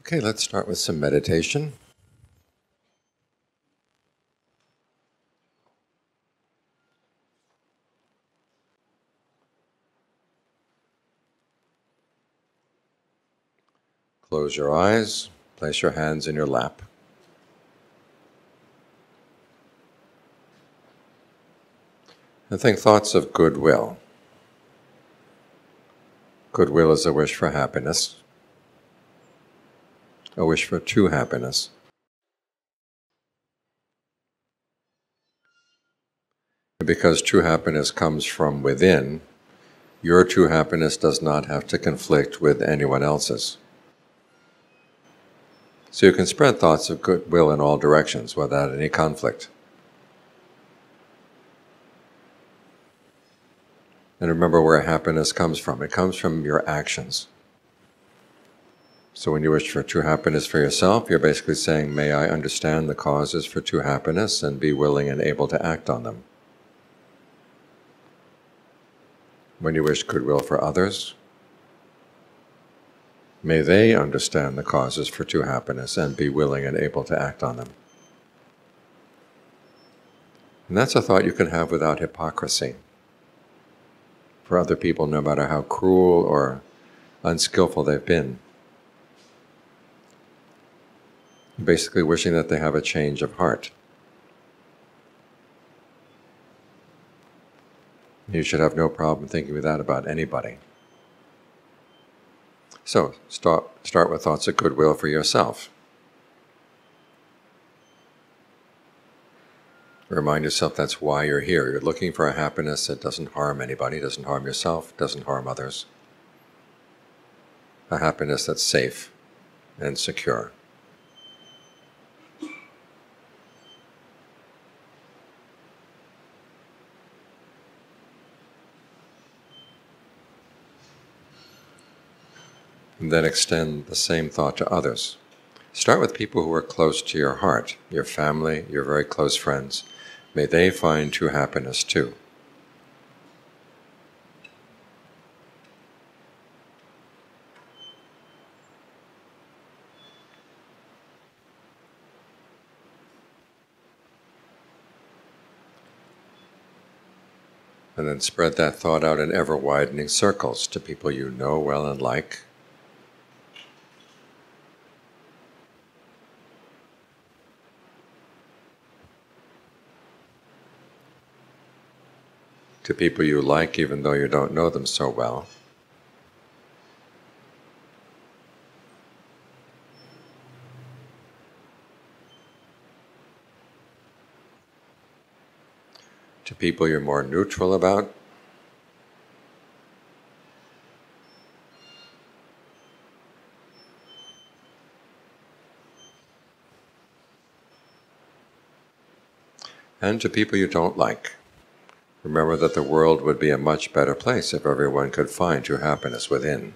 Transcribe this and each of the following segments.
Okay, let's start with some meditation. Close your eyes, place your hands in your lap. And think thoughts of goodwill. Goodwill is a wish for happiness, a wish for true happiness. Because true happiness comes from within, your true happiness does not have to conflict with anyone else's. So you can spread thoughts of goodwill in all directions without any conflict. And remember where happiness comes from. It comes from your actions. So when you wish for true happiness for yourself, you're basically saying, may I understand the causes for true happiness and be willing and able to act on them. When you wish goodwill for others, may they understand the causes for true happiness and be willing and able to act on them. And that's a thought you can have without hypocrisy. For other people, no matter how cruel or unskillful they've been. Basically wishing that they have a change of heart. You should have no problem thinking that about anybody. So, start with thoughts of goodwill for yourself. Remind yourself that's why you're here. You're looking for a happiness that doesn't harm anybody, doesn't harm yourself, doesn't harm others. A happiness that's safe and secure. And then extend the same thought to others. Start with people who are close to your heart, your family, your very close friends. May they find true happiness too. And then spread that thought out in ever-widening circles to people you know well and like. To people you like even though you don't know them so well. To people you're more neutral about. And to people you don't like. Remember that the world would be a much better place if everyone could find true happiness within.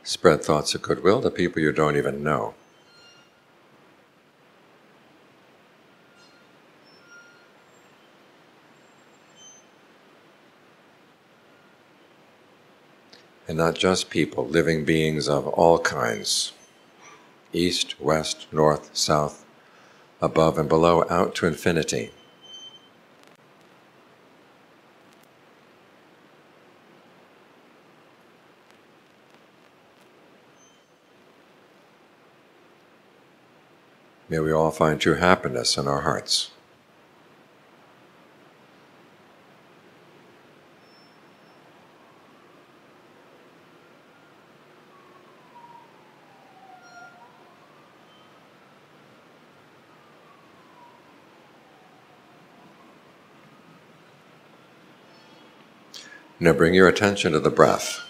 Spread thoughts of goodwill to people you don't even know. And not just people, living beings of all kinds, east, west, north, south, above and below, out to infinity. May we all find true happiness in our hearts. Now bring your attention to the breath.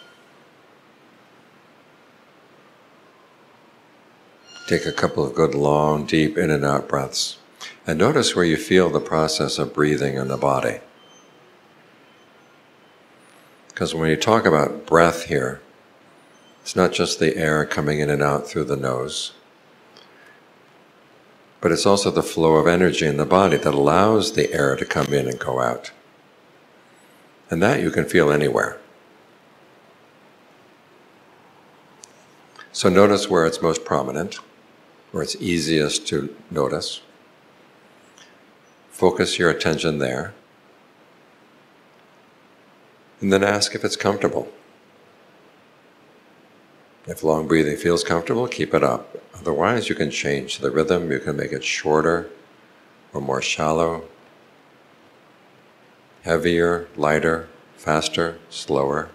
Take a couple of good long, deep in and out breaths. And notice where you feel the process of breathing in the body. Because when you talk about breath here, It's not just the air coming in and out through the nose, but it's also the flow of energy in the body that allows the air to come in and go out. And that you can feel anywhere. So notice where it's most prominent, where it's easiest to notice. Focus your attention there. And then ask if it's comfortable. If long breathing feels comfortable, keep it up. Otherwise, you can change the rhythm. You can make it shorter or more shallow, heavier, lighter, faster, slower.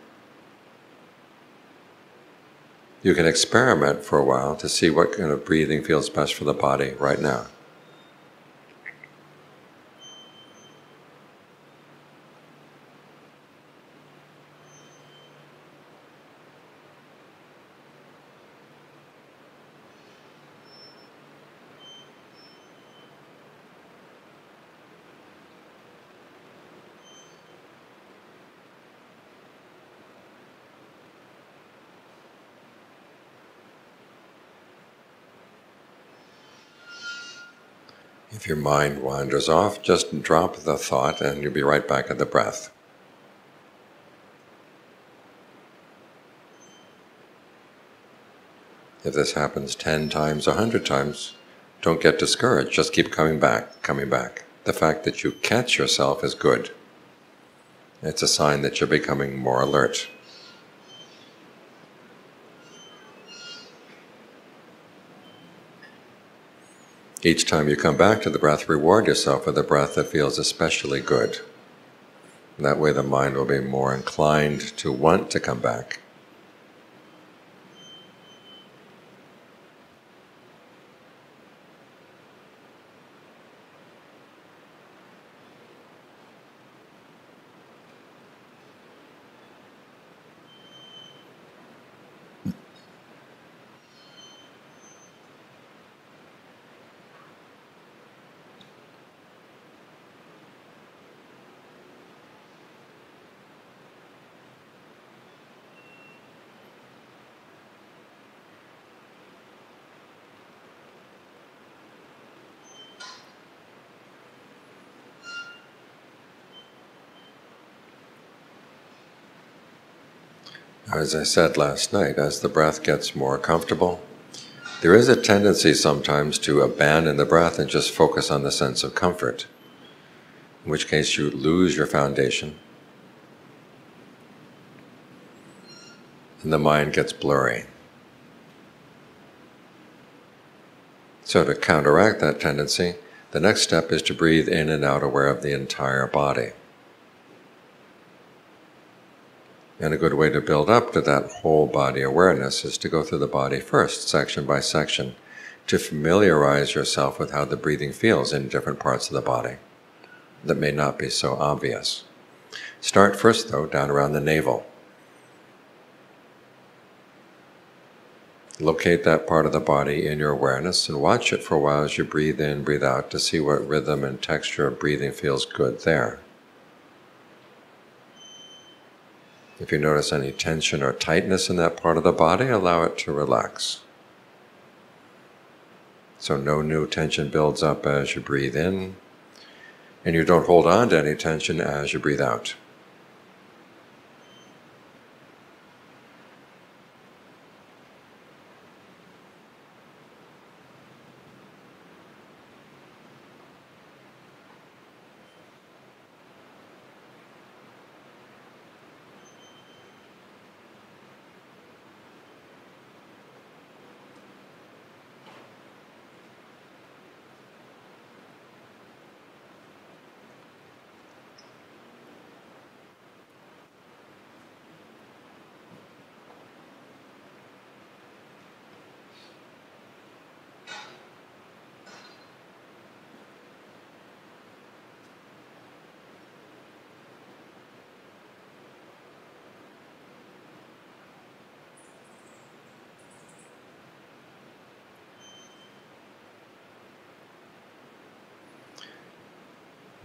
You can experiment for a while to see what kind of breathing feels best for the body right now. If your mind wanders off, just drop the thought and you'll be right back at the breath. If this happens 10 times, 100 times, don't get discouraged. Just keep coming back, coming back. The fact that you catch yourself is good. It's a sign that you're becoming more alert. Each time you come back to the breath, reward yourself with a breath that feels especially good. That way the mind will be more inclined to want to come back. As I said last night, as the breath gets more comfortable, there is a tendency sometimes to abandon the breath and just focus on the sense of comfort, in which case you lose your foundation and the mind gets blurry. So to counteract that tendency, the next step is to breathe in and out aware of the entire body. And a good way to build up to that whole body awareness is to go through the body first, section by section, to familiarize yourself with how the breathing feels in different parts of the body that may not be so obvious. Start first, though, down around the navel. Locate that part of the body in your awareness and watch it for a while as you breathe in, breathe out to see what rhythm and texture of breathing feels good there. If you notice any tension or tightness in that part of the body, allow it to relax. So no new tension builds up as you breathe in, and you don't hold on to any tension as you breathe out.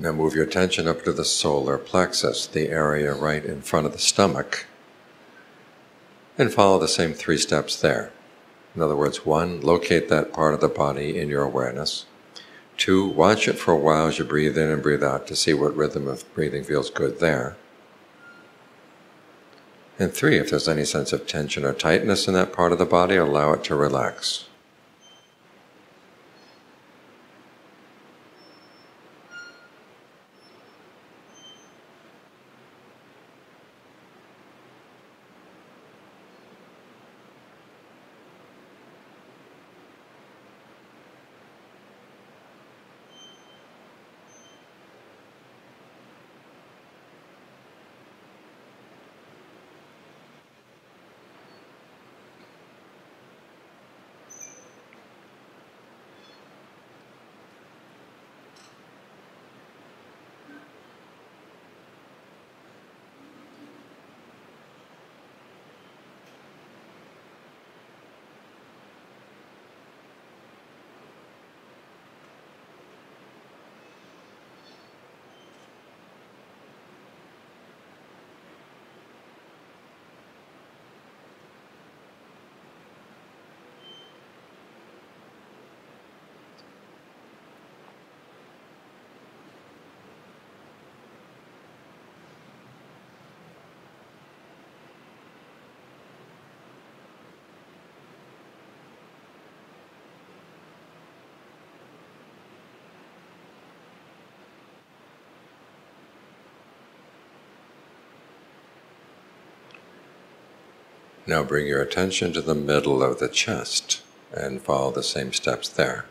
Now move your attention up to the solar plexus, the area right in front of the stomach. And follow the same 3 steps there. In other words, 1, locate that part of the body in your awareness. 2, watch it for a while as you breathe in and breathe out to see what rhythm of breathing feels good there. And 3, if there's any sense of tension or tightness in that part of the body, allow it to relax. Now bring your attention to the middle of the chest and follow the same steps there.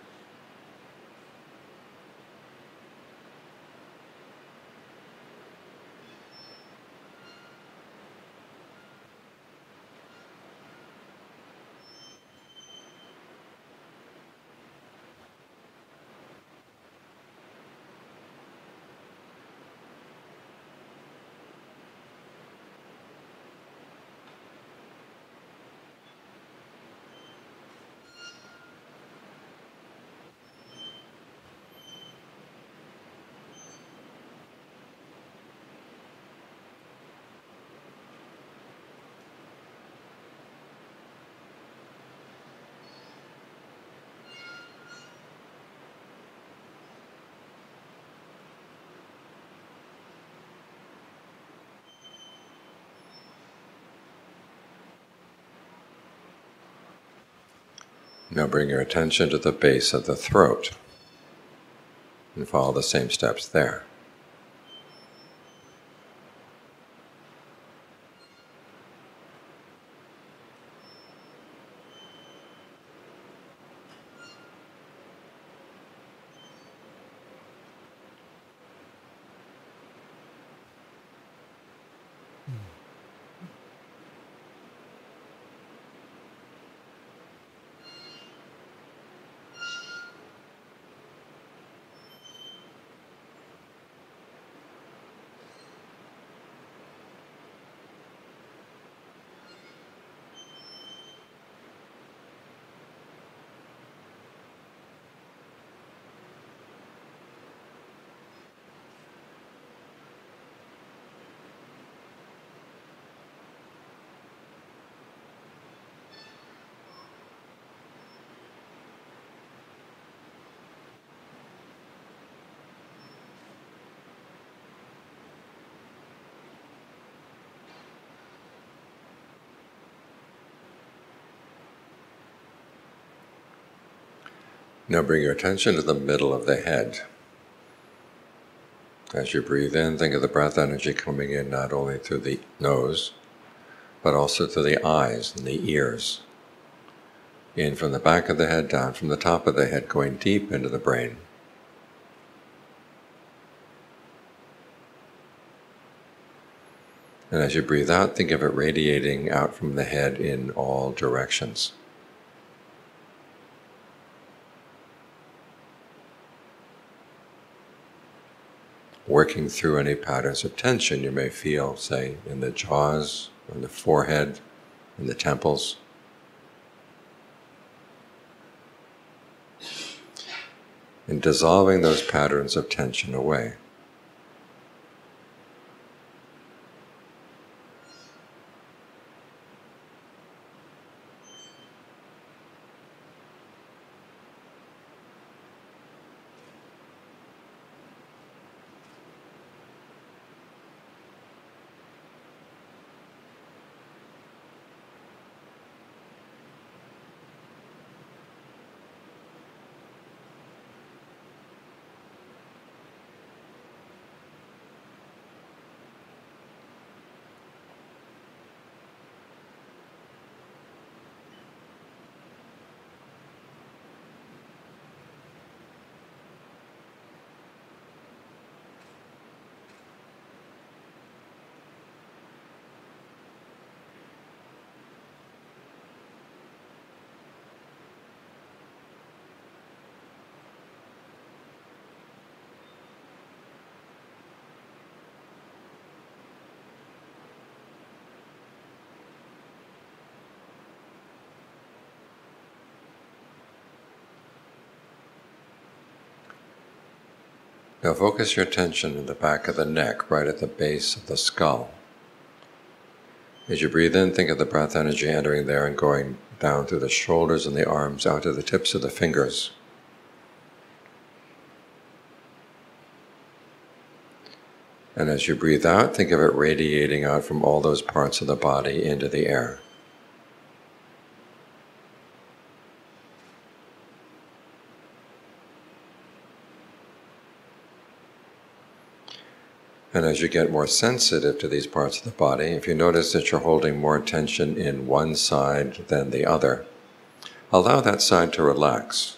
Now bring your attention to the base of the throat and follow the same steps there. Now bring your attention to the middle of the head. As you breathe in, think of the breath energy coming in not only through the nose, but also through the eyes and the ears. In from the back of the head, down from the top of the head, going deep into the brain. And as you breathe out, think of it radiating out from the head in all directions. Working through any patterns of tension you may feel, say, in the jaws, or in the forehead, in the temples. And dissolving those patterns of tension away. Now focus your attention in the back of the neck, right at the base of the skull. As you breathe in, think of the breath energy entering there and going down through the shoulders and the arms, out to the tips of the fingers. And as you breathe out, think of it radiating out from all those parts of the body into the air. And as you get more sensitive to these parts of the body, if you notice that you're holding more tension in one side than the other, allow that side to relax.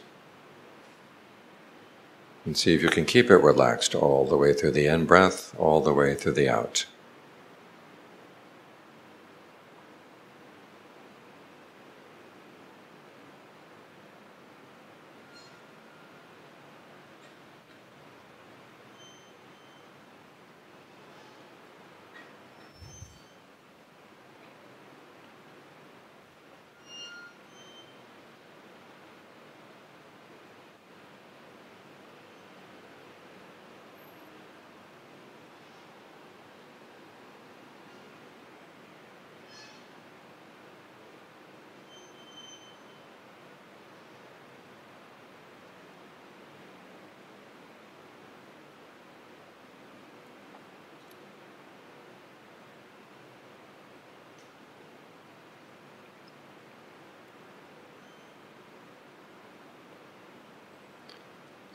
And see if you can keep it relaxed all the way through the in-breath, all the way through the out.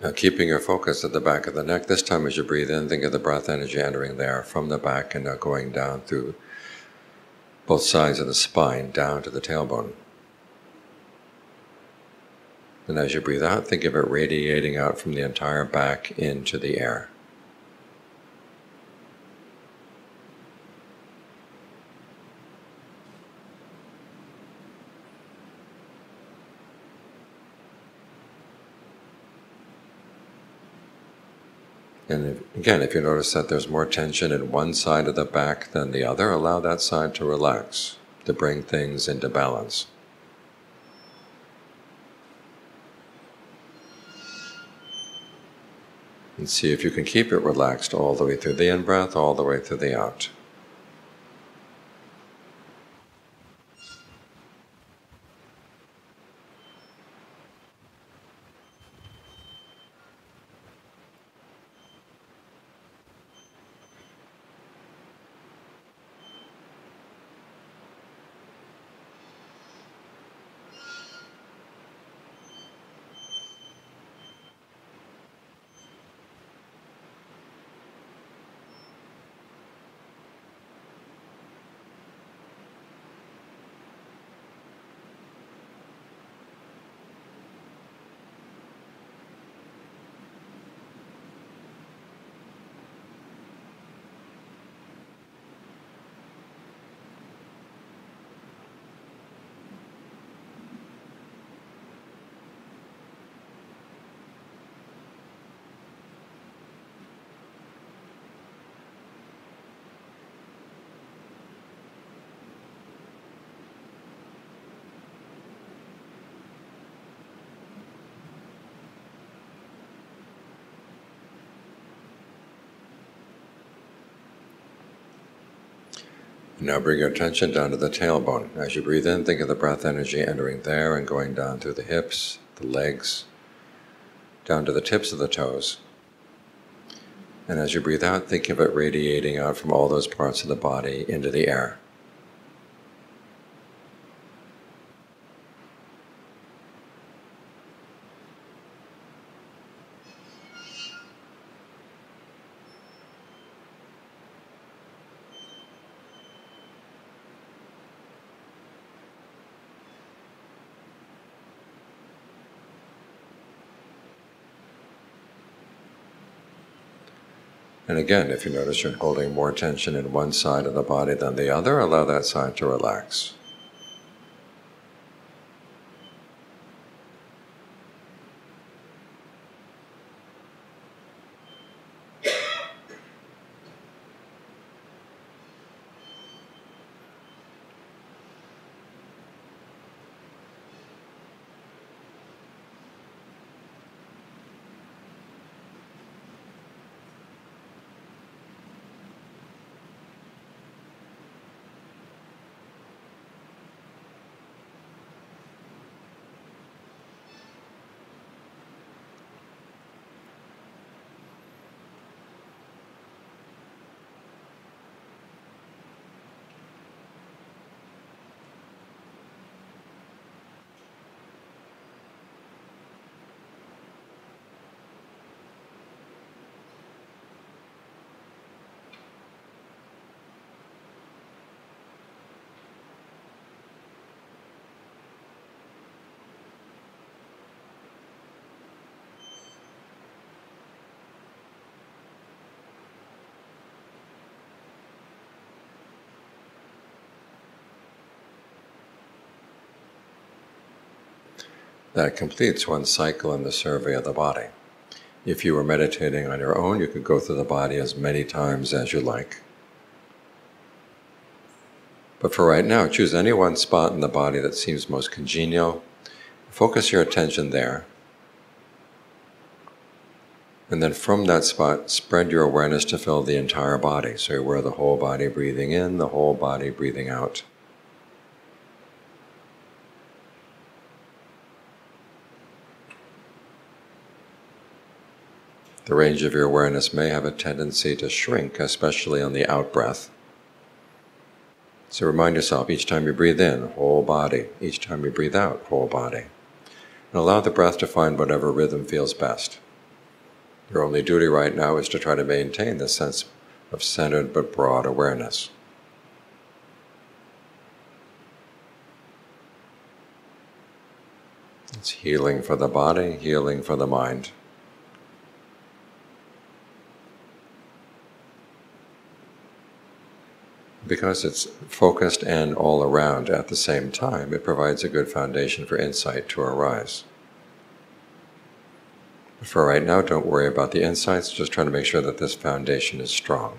Now keeping your focus at the back of the neck, this time as you breathe in, think of the breath energy entering there from the back and now going down through both sides of the spine, down to the tailbone. And as you breathe out, think of it radiating out from the entire back into the air. And if you notice that there's more tension in one side of the back than the other, allow that side to relax, to bring things into balance. And see if you can keep it relaxed all the way through the in-breath, all the way through the out. Now bring your attention down to the tailbone. As you breathe in, think of the breath energy entering there and going down through the hips, the legs, down to the tips of the toes. And as you breathe out, think of it radiating out from all those parts of the body into the air. And again, if you notice you're holding more tension in one side of the body than the other, allow that side to relax. that completes one cycle in the survey of the body. If you were meditating on your own, you could go through the body as many times as you like. But for right now, choose any one spot in the body that seems most congenial. Focus your attention there. And then from that spot, spread your awareness to fill the entire body. So you're aware of the whole body breathing in, the whole body breathing out. The range of your awareness may have a tendency to shrink, especially on the out-breath. So remind yourself, each time you breathe in, whole body. Each time you breathe out, whole body. And allow the breath to find whatever rhythm feels best. Your only duty right now is to try to maintain this sense of centered but broad awareness. It's healing for the body, healing for the mind. Because it's focused and all around at the same time, it provides a good foundation for insight to arise. But for right now, don't worry about the insights, just try to make sure that this foundation is strong.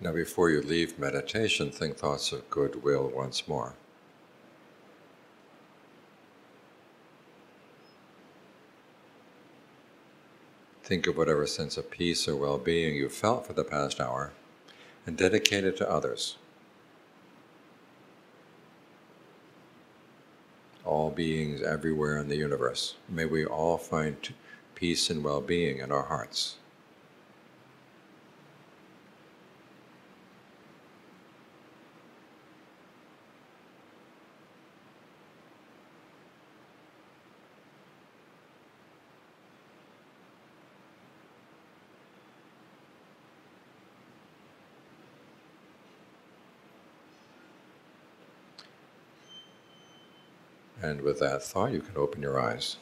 Now, before you leave meditation, think thoughts of goodwill once more. Think of whatever sense of peace or well-being you felt for the past hour and dedicate it to others. All beings everywhere in the universe. May we all find peace and well-being in our hearts. And with that thought, you can open your eyes.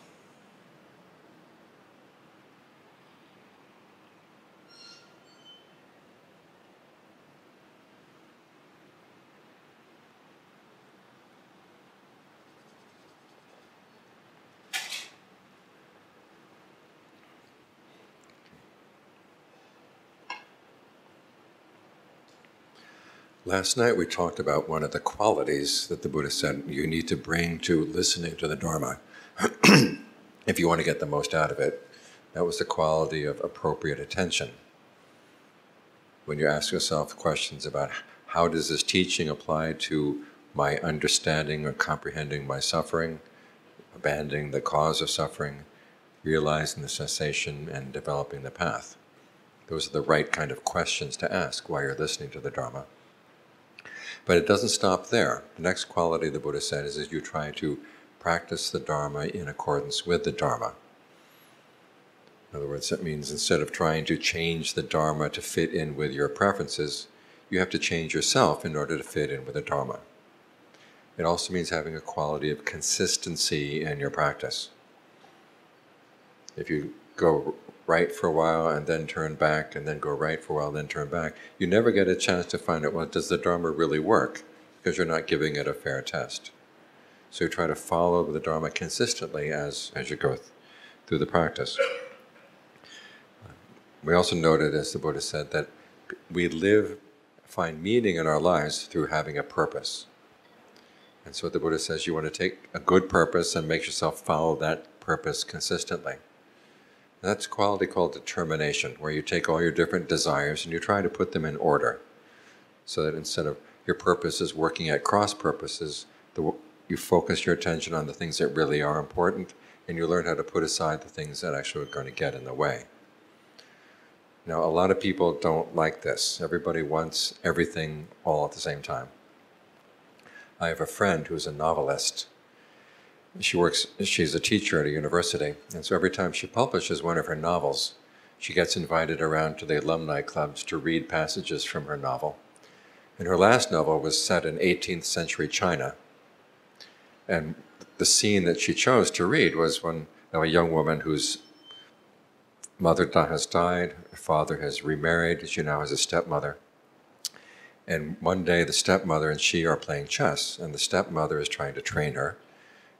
Last night we talked about one of the qualities that the Buddha said you need to bring to listening to the Dharma if you want to get the most out of it. That was the quality of appropriate attention. When you ask yourself questions about how does this teaching apply to my understanding or comprehending my suffering, abandoning the cause of suffering, realizing the cessation, and developing the path. Those are the right kind of questions to ask while you're listening to the Dharma. But it doesn't stop there. The next quality the Buddha said is that you try to practice the Dharma in accordance with the Dharma. In other words, that means instead of trying to change the Dharma to fit in with your preferences, you have to change yourself in order to fit in with the Dharma. It also means having a quality of consistency in your practice. If you go right for a while and then turn back and then go right for a while and then turn back, you never get a chance to find out, well, does the Dharma really work? Because you're not giving it a fair test. So you try to follow the Dharma consistently as you go through the practice. We also noted, as the Buddha said, that we find meaning in our lives through having a purpose. And so what the Buddha says, you want to take a good purpose and make yourself follow that purpose consistently. And that's a quality called determination, where you take all your different desires and you try to put them in order, so that instead of your purposes working at cross purposes, you focus your attention on the things that really are important, and you learn how to put aside the things that actually are going to get in the way. Now, a lot of people don't like this. Everybody wants everything all at the same time. I have a friend who's a novelist. She's a teacher at a university, and so every time she publishes one of her novels, she gets invited around to the alumni clubs to read passages from her novel. And her last novel was set in 18th century China. And the scene that she chose to read was when a young woman whose mother has died, her father has remarried, she now has a stepmother. And one day the stepmother and she are playing chess, and the stepmother is trying to train her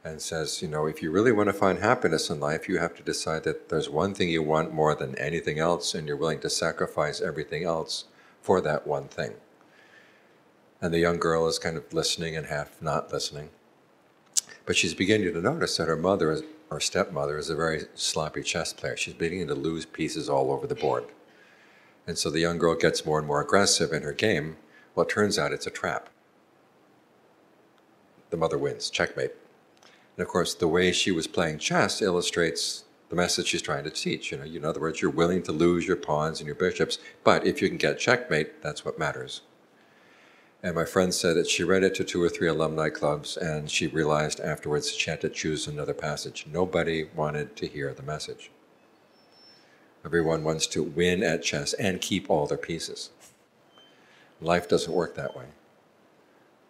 and says, if you really want to find happiness in life, you have to decide that there's one thing you want more than anything else, and you're willing to sacrifice everything else for that one thing. And the young girl is kind of listening and half not listening. But she's beginning to notice that her stepmother is a very sloppy chess player. She's beginning to lose pieces all over the board. And so the young girl gets more and more aggressive in her game. Well, it turns out it's a trap. The mother wins, checkmate. And of course, the way she was playing chess illustrates the message she's trying to teach. In other words, you're willing to lose your pawns and your bishops, but if you can get checkmate, that's what matters. And my friend said that she read it to 2 or 3 alumni clubs, and she realized afterwards that she had to choose another passage. Nobody wanted to hear the message. Everyone wants to win at chess and keep all their pieces. Life doesn't work that way.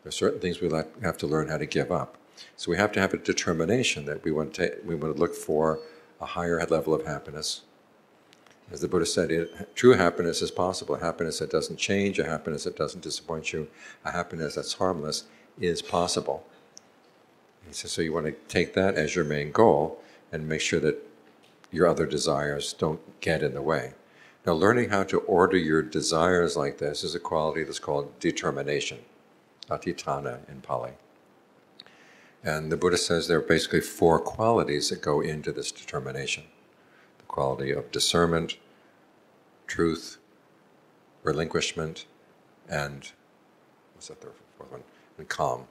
There are certain things we have to learn how to give up. So we have to have a determination that we want to look for a higher level of happiness. As the Buddha said, true happiness is possible. A happiness that doesn't change, a happiness that doesn't disappoint you, a happiness that's harmless is possible. He says, so you want to take that as your main goal and make sure that your other desires don't get in the way. Now, learning how to order your desires like this is a quality that's called determination, atitana in Pali. And the Buddha says there are basically 4 qualities that go into this determination. The quality of discernment, truth, relinquishment, and what's that, the 4th one? And calm.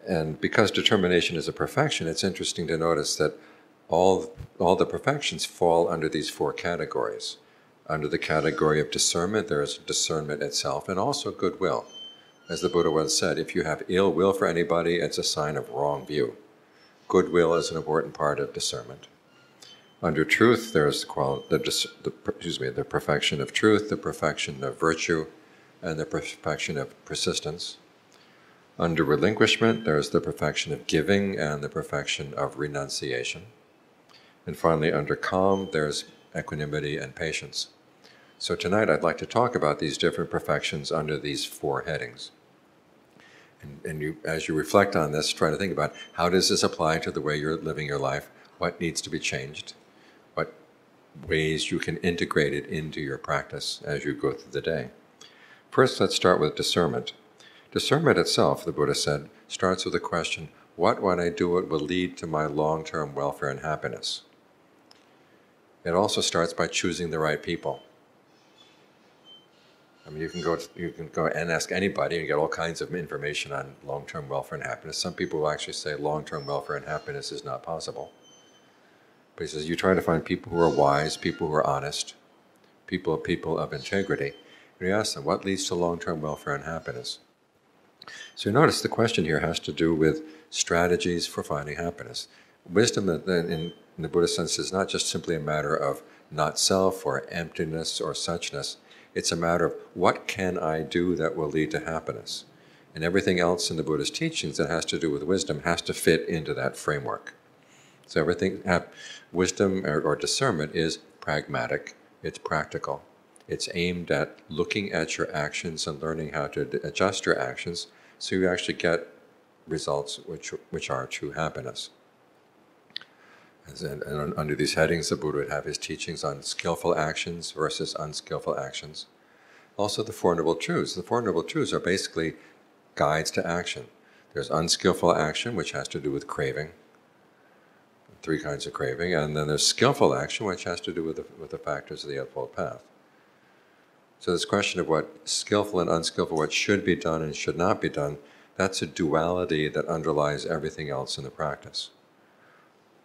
And because determination is a perfection, it's interesting to notice that all the perfections fall under these 4 categories. Under the category of discernment, there is discernment itself, and also goodwill. As the Buddha once said, if you have ill will for anybody, it's a sign of wrong view. Goodwill is an important part of discernment. Under truth, there's the perfection of truth, the perfection of virtue, and the perfection of persistence. Under relinquishment, there's the perfection of giving and the perfection of renunciation. And finally, under calm, there's equanimity and patience. So tonight I'd like to talk about these different perfections under these 4 headings. And you, as you reflect on this, try to think about how does this apply to the way you're living your life? What needs to be changed? What ways you can integrate it into your practice as you go through the day? First, let's start with discernment. Discernment itself, the Buddha said, starts with the question, what when I do it will lead to my long-term welfare and happiness? It also starts by choosing the right people. I mean, you can go and ask anybody and get all kinds of information on long-term welfare and happiness. Some people will actually say long-term welfare and happiness is not possible. But he says you try to find people who are wise, people who are honest, people of integrity, and you ask them, what leads to long-term welfare and happiness? So you notice the question here has to do with strategies for finding happiness. Wisdom in the Buddhist sense is not just simply a matter of not self or emptiness or suchness. It's a matter of what can I do that will lead to happiness? And everything else in the Buddha's teachings that has to do with wisdom has to fit into that framework. So everything, wisdom or discernment is pragmatic, it's practical. It's aimed at looking at your actions and learning how to adjust your actions so you actually get results which are true happiness. And under these headings, the Buddha would have his teachings on skillful actions versus unskillful actions. Also the Four Noble Truths. The Four Noble Truths are basically guides to action. There's unskillful action, which has to do with craving, 3 kinds of craving, and then there's skillful action, which has to do with the factors of the Eightfold Path. So this question of what skillful and unskillful, what should be done and should not be done, that's a duality that underlies everything else in the practice.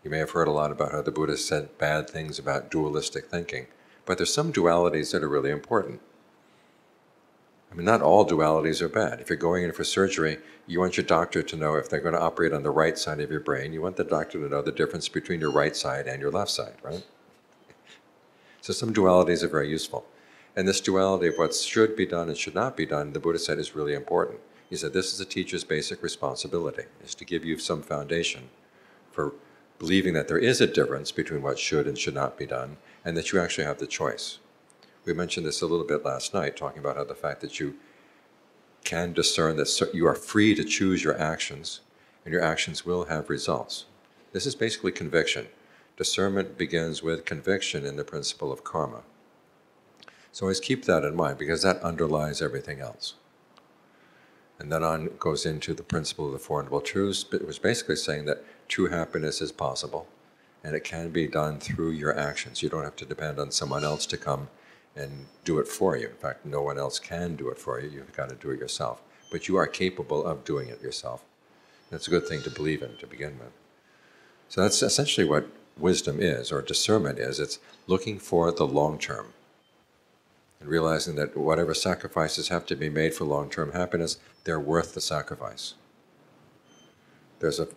You may have heard a lot about how the Buddha said bad things about dualistic thinking, but there's some dualities that are really important. I mean, not all dualities are bad. If you're going in for surgery, you want your doctor to know if they're going to operate on the right side of your brain, you want the doctor to know the difference between your right side and your left side, right? So some dualities are very useful. And this duality of what should be done and should not be done, the Buddha said, is really important. He said, this is a teacher's basic responsibility, is to give you some foundation for believing that there is a difference between what should and should not be done, and that you actually have the choice. We mentioned this a little bit last night, talking about how the fact that you can discern that you are free to choose your actions, and your actions will have results. This is basically conviction. Discernment begins with conviction in the principle of karma. So always keep that in mind, because that underlies everything else. And then on goes into the principle of the Four Noble Truths. It was basically saying that true happiness is possible, and it can be done through your actions. You don't have to depend on someone else to come and do it for you. In fact, no one else can do it for you. You've got to do it yourself. But you are capable of doing it yourself. That's a good thing to believe in to begin with. So that's essentially what wisdom is, or discernment is. It's looking for the long term and realizing that whatever sacrifices have to be made for long-term happiness, they're worth the sacrifice. There's a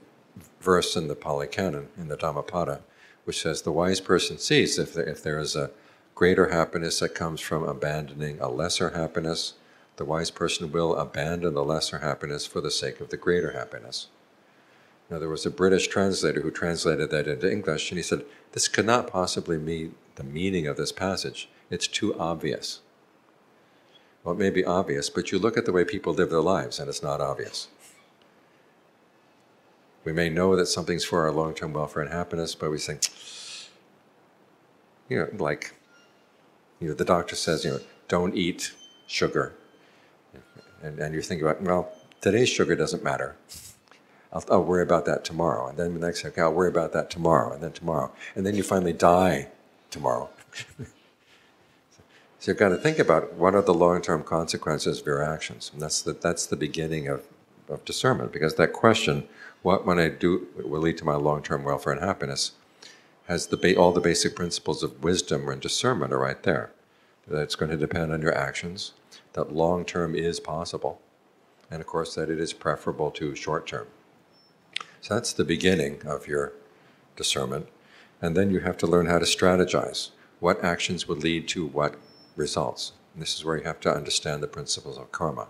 verse in the Pali Canon, in the Dhammapada, which says, the wise person sees if there is a greater happiness that comes from abandoning a lesser happiness, the wise person will abandon the lesser happiness for the sake of the greater happiness. Now, there was a British translator who translated that into English, and he said, this could not possibly mean the meaning of this passage. It's too obvious. Well, it may be obvious, but you look at the way people live their lives, and it's not obvious. We may know that something's for our long-term welfare and happiness, but we think, like The doctor says, don't eat sugar. And you're thinking about, well, today's sugar doesn't matter. I'll worry about that tomorrow. And then the next day, okay, I'll worry about that tomorrow, and then tomorrow. And then you finally die tomorrow. So you've got to think about what are the long-term consequences of your actions. And that's the beginning of discernment, because that question, what when I do will lead to my long-term welfare and happiness, has all the basic principles of wisdom and discernment are right there. That it's going to depend on your actions, that long-term is possible, and of course that it is preferable to short-term. So that's the beginning of your discernment. And then you have to learn how to strategize. What actions would lead to what results? And this is where you have to understand the principles of karma.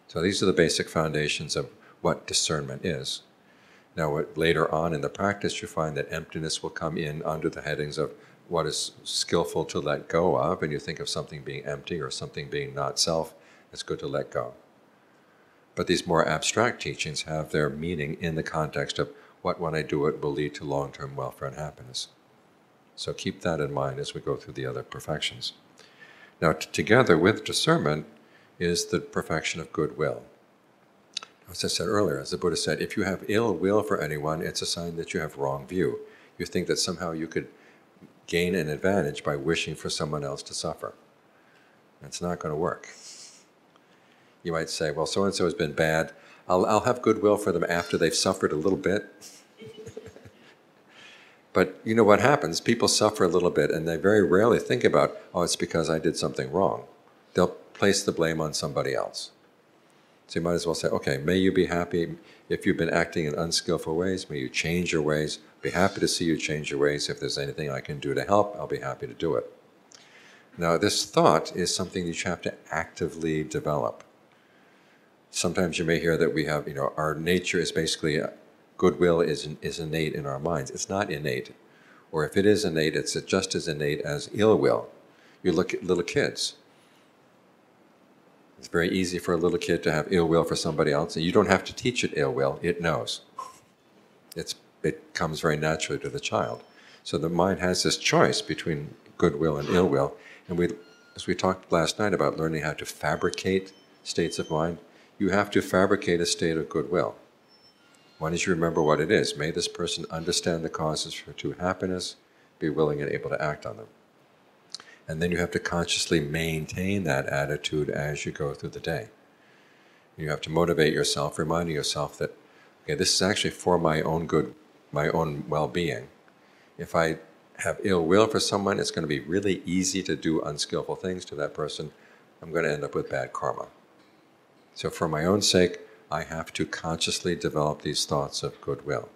So these are the basic foundations of what discernment is. Now, later on in the practice, you find that emptiness will come in under the headings of what is skillful to let go of, and you think of something being empty or something being not self, it's good to let go. But these more abstract teachings have their meaning in the context of what, when I do it, will lead to long-term welfare and happiness. So keep that in mind as we go through the other perfections. Now, together with discernment is the perfection of goodwill. As I said earlier, as the Buddha said, if you have ill will for anyone, it's a sign that you have wrong view. You think that somehow you could gain an advantage by wishing for someone else to suffer. It's not going to work. You might say, well, so-and-so has been bad. I'll have goodwill for them after they've suffered a little bit. But you know what happens? People suffer a little bit, and they very rarely think about, oh, it's because I did something wrong. They'll place the blame on somebody else. So you might as well say, okay, may you be happy if you've been acting in unskillful ways. May you change your ways. Be happy to see you change your ways. If there's anything I can do to help, I'll be happy to do it. Now, this thought is something that you have to actively develop. Sometimes you may hear that we have, our nature is basically, goodwill is innate in our minds. It's not innate. Or if it is innate, it's just as innate as ill will. You look at little kids. It's very easy for a little kid to have ill will for somebody else, and you don't have to teach it ill will, it knows. It comes very naturally to the child. So the mind has this choice between goodwill and ill will, and as we talked last night about learning how to fabricate states of mind, you have to fabricate a state of goodwill. One is you remember what it is. May this person understand the causes to happiness, be willing and able to act on them. And then you have to consciously maintain that attitude as you go through the day. You have to motivate yourself, reminding yourself that, okay, this is actually for my own good, my own well-being. If I have ill will for someone, it's going to be really easy to do unskillful things to that person. I'm going to end up with bad karma. So for my own sake, I have to consciously develop these thoughts of goodwill.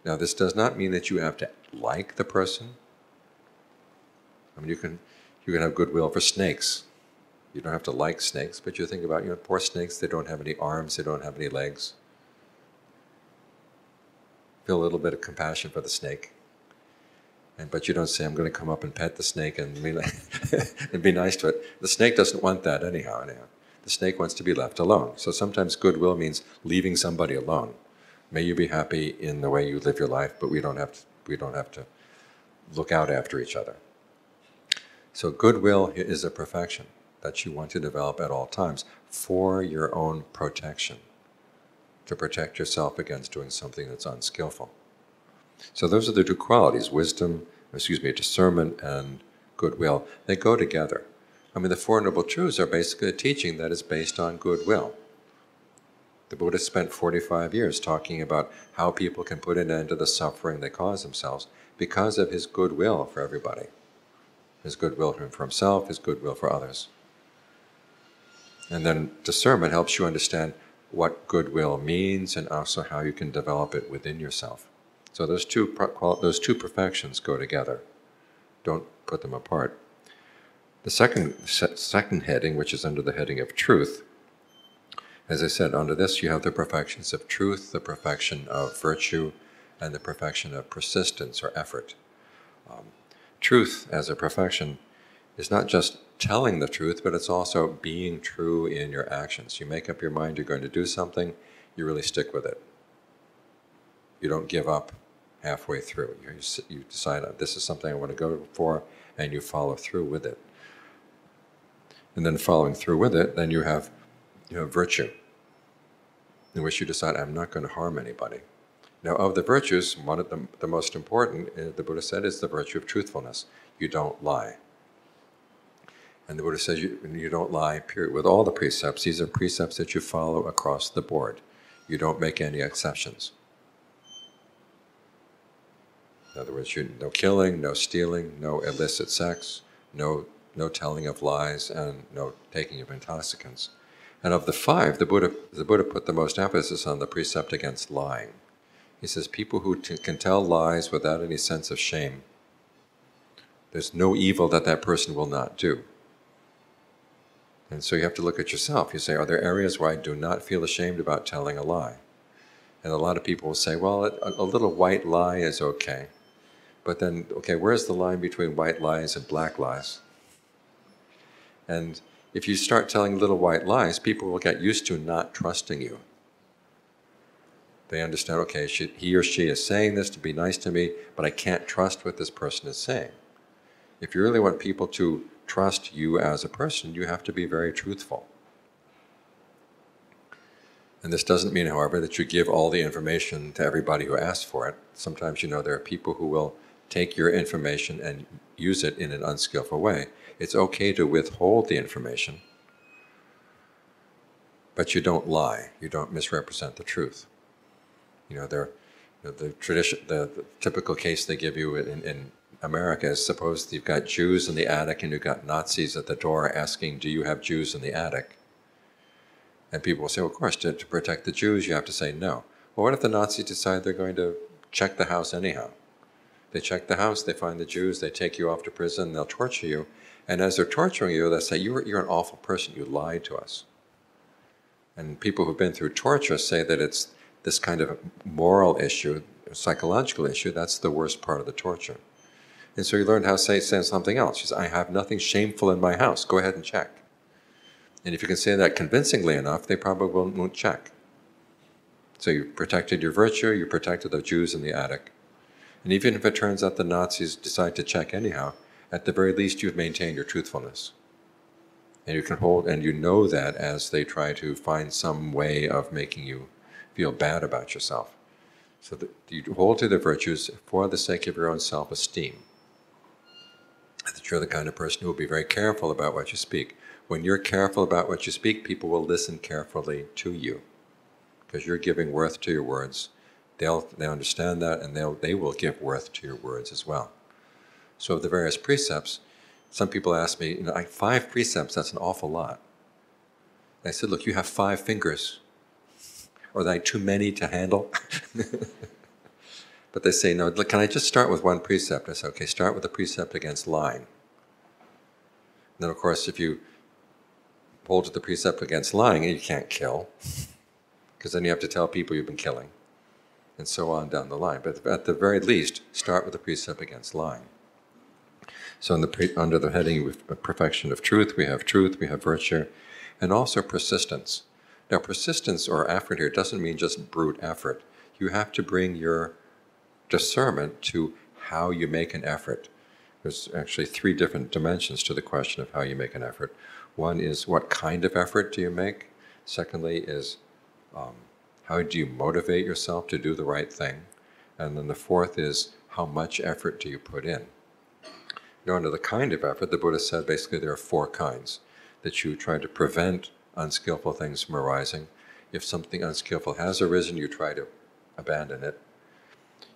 Now, this does not mean that you have to like the person. I mean, you can have goodwill for snakes. You don't have to like snakes, but you think about, poor snakes, they don't have any arms, they don't have any legs. Feel a little bit of compassion for the snake. But you don't say, I'm going to come up and pet the snake and be nice to it. The snake doesn't want that anyhow. The snake wants to be left alone. So sometimes goodwill means leaving somebody alone. May you be happy in the way you live your life, but we don't have to look out after each other. So goodwill is a perfection that you want to develop at all times for your own protection, to protect yourself against doing something that's unskillful. So those are the two qualities, discernment and goodwill. They go together. I mean, the Four Noble Truths are basically a teaching that is based on goodwill. The Buddha spent 45 years talking about how people can put an end to the suffering they cause themselves because of his goodwill for everybody. His goodwill for himself, his goodwill for others. And then discernment helps you understand what goodwill means and also how you can develop it within yourself. So those two perfections go together. Don't put them apart. The second heading, which is under the heading of truth, as I said, under this you have the perfections of truth, the perfection of virtue, and the perfection of persistence or effort. Truth as a perfection is not just telling the truth, but it's also being true in your actions. You make up your mind you're going to do something, you really stick with it. You don't give up halfway through. You decide, this is something I want to go for, and you follow through with it. and then following through with it, then you have virtue, in which you decide, I'm not going to harm anybody. Now, of the virtues, one of the most important, the Buddha said, is the virtue of truthfulness. You don't lie. And the Buddha says you don't lie, period. With all the precepts, these are precepts that you follow across the board. You don't make any exceptions. In other words, no killing, no stealing, no illicit sex, no telling of lies, and no taking of intoxicants. And of the five, the Buddha put the most emphasis on the precept against lying. He says people who can tell lies without any sense of shame, there's no evil that person will not do. And so you have to look at yourself. You say, are there areas where I do not feel ashamed about telling a lie? And a lot of people will say, well, a little white lie is okay. But then, okay, where's the line between white lies and black lies? And if you start telling little white lies, people will get used to not trusting you. They understand, okay, he or she is saying this to be nice to me, but I can't trust what this person is saying. If you really want people to trust you as a person, you have to be very truthful. And this doesn't mean, however, that you give all the information to everybody who asks for it. Sometimes, there are people who will take your information and use it in an unskillful way. It's okay to withhold the information, but you don't lie. You don't misrepresent the truth. The typical case they give you in America is, suppose you've got Jews in the attic and you've got Nazis at the door asking, do you have Jews in the attic? And people will say, well, of course, to protect the Jews, you have to say no. Well, what if the Nazis decide they're going to check the house anyhow? They check the house, they find the Jews, they take you off to prison, they'll torture you. And as they're torturing you, they'll say, you're an awful person, you lied to us. And people who've been through torture say that it's this kind of moral issue, psychological issue, that's the worst part of the torture. And so you learn how to say something else. You say, I have nothing shameful in my house, go ahead and check. And if you can say that convincingly enough, they probably won't check. So you protected your virtue, you protected the Jews in the attic. And even if it turns out the Nazis decide to check anyhow, at the very least you've maintained your truthfulness. And you can hold, and you know that as they try to find some way of making you feel bad about yourself. So that you hold to the virtues for the sake of your own self-esteem. That you're the kind of person who will be very careful about what you speak. When you're careful about what you speak, people will listen carefully to you, because you're giving worth to your words. They understand that, and they will give worth to your words as well. So of the various precepts, some people ask me, 5 precepts, that's an awful lot. And I said, look, you have 5 fingers. Are they too many to handle? But they say, no, look, can I just start with one precept? I say, okay, start with the precept against lying. And then, of course, if you hold to the precept against lying, you can't kill, because then you have to tell people you've been killing, and so on down the line. But at the very least, start with the precept against lying. So under the heading of perfection of truth, we have virtue, and also persistence. Now, persistence or effort here doesn't mean just brute effort. You have to bring your discernment to how you make an effort. There's actually 3 different dimensions to the question of how you make an effort. One is, what kind of effort do you make? Secondly is, how do you motivate yourself to do the right thing? And then the fourth is, how much effort do you put in? Under the kind of effort, the Buddha said basically there are 4 kinds. That you try to prevent unskillful things from arising. If something unskillful has arisen, you try to abandon it.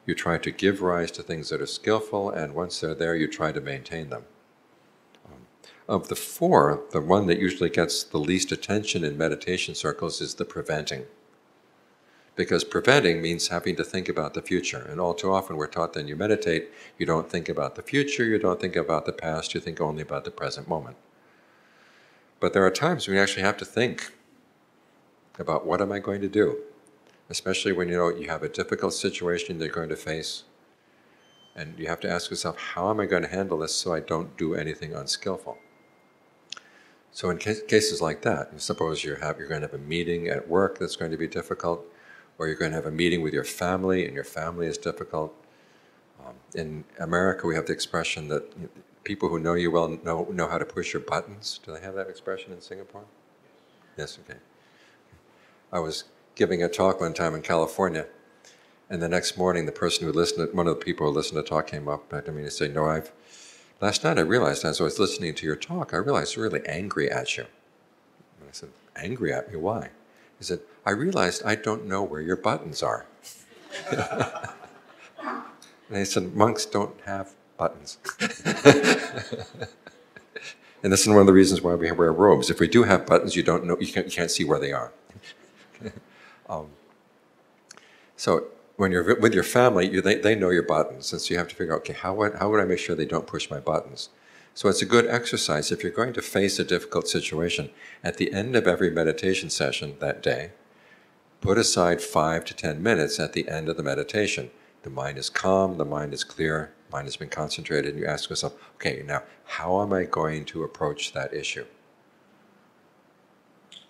You try to give rise to things that are skillful, and once they're there, you try to maintain them. Of the 4, the one that usually gets the least attention in meditation circles is the preventing. Because preventing means having to think about the future, and all too often we're taught that when you meditate, you don't think about the future, you don't think about the past, you think only about the present moment. But there are times when you actually have to think about, what am I going to do? Especially when you have a difficult situation you're going to face, and you have to ask yourself, how am I going to handle this so I don't do anything unskillful? So in cases like that, suppose you're going to have a meeting at work that's going to be difficult, or you're going to have a meeting with your family, and your family is difficult. In America, we have the expression that people who know you well know how to push your buttons. Do they have that expression in Singapore? Yes, okay. I was giving a talk one time in California, and the next morning, the person who listened, one of the people who listened to the talk came up to me and said, "No, last night I realized as I was listening to your talk, I realized I'm really angry at you." And I said, "Angry at me? Why?" He said, "I realized I don't know where your buttons are." And he said, "Monks don't have buttons." And this is one of the reasons why we wear robes. If we do have buttons, you don't know, you can't see where they are. So when you're with your family, they know your buttons, and so you have to figure out, okay, how would I make sure they don't push my buttons? So it's a good exercise if you're going to face a difficult situation. At the end of every meditation session that day, put aside 5 to 10 minutes at the end of the meditation. The mind is calm, the mind is clear, the mind has been concentrated, and you ask yourself, okay, now how am I going to approach that issue?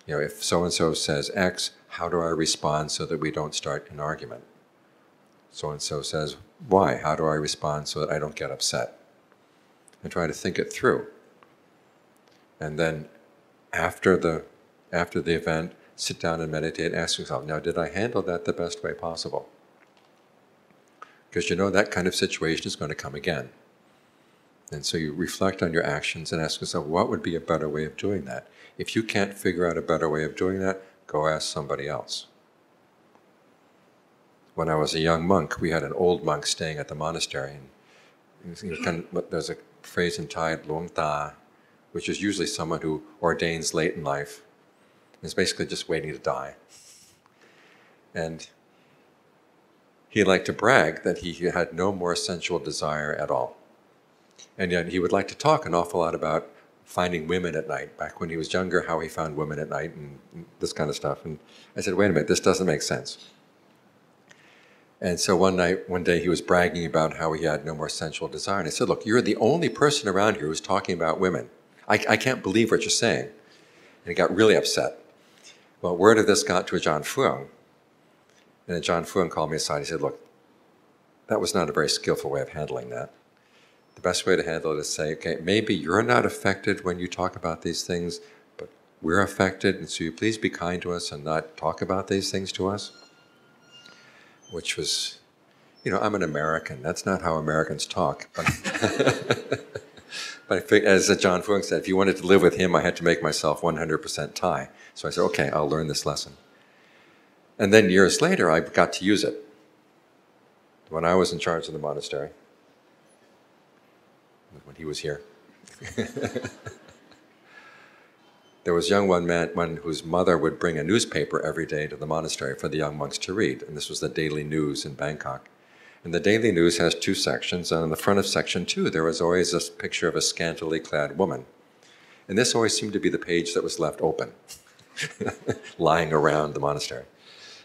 If so-and-so says X, how do I respond so that we don't start an argument? So-and-so says Y, how do I respond so that I don't get upset? And try to think it through. And then after the event, sit down and meditate and ask yourself, now did I handle that the best way possible? Because that kind of situation is going to come again. And so you reflect on your actions and ask yourself, what would be a better way of doing that? If you can't figure out a better way of doing that, go ask somebody else. When I was a young monk, we had an old monk staying at the monastery. And there's a phrase in Thai, Luang Ta, which is usually someone who ordains late in life. It's basically just waiting to die. And he liked to brag that he had no more sensual desire at all. And yet he would like to talk an awful lot about finding women at night. Back when he was younger, how he found women at night and this kind of stuff. And I said, wait a minute, this doesn't make sense. And so one day he was bragging about how he had no more sensual desire. And I said, look, you're the only person around here who's talking about women. I can't believe what you're saying. And he got really upset. Well, word of this got to Ajahn Fuang. And Ajahn Fuang called me aside. He said, look, that was not a very skillful way of handling that. The best way to handle it is say, okay, maybe you're not affected when you talk about these things, but we're affected, and so you please be kind to us and not talk about these things to us. Which was, I'm an American. That's not how Americans talk. But as Ajahn Fuang said, if you wanted to live with him, I had to make myself 100% Thai. So I said, okay, I'll learn this lesson. And then years later, I got to use it. When I was in charge of the monastery, when he was here, there was one whose mother would bring a newspaper every day to the monastery for the young monks to read. And this was the Daily News in Bangkok. And the Daily News has 2 sections. And on the front of section 2, there was always a picture of a scantily clad woman. And this always seemed to be the page that was left open, lying around the monastery.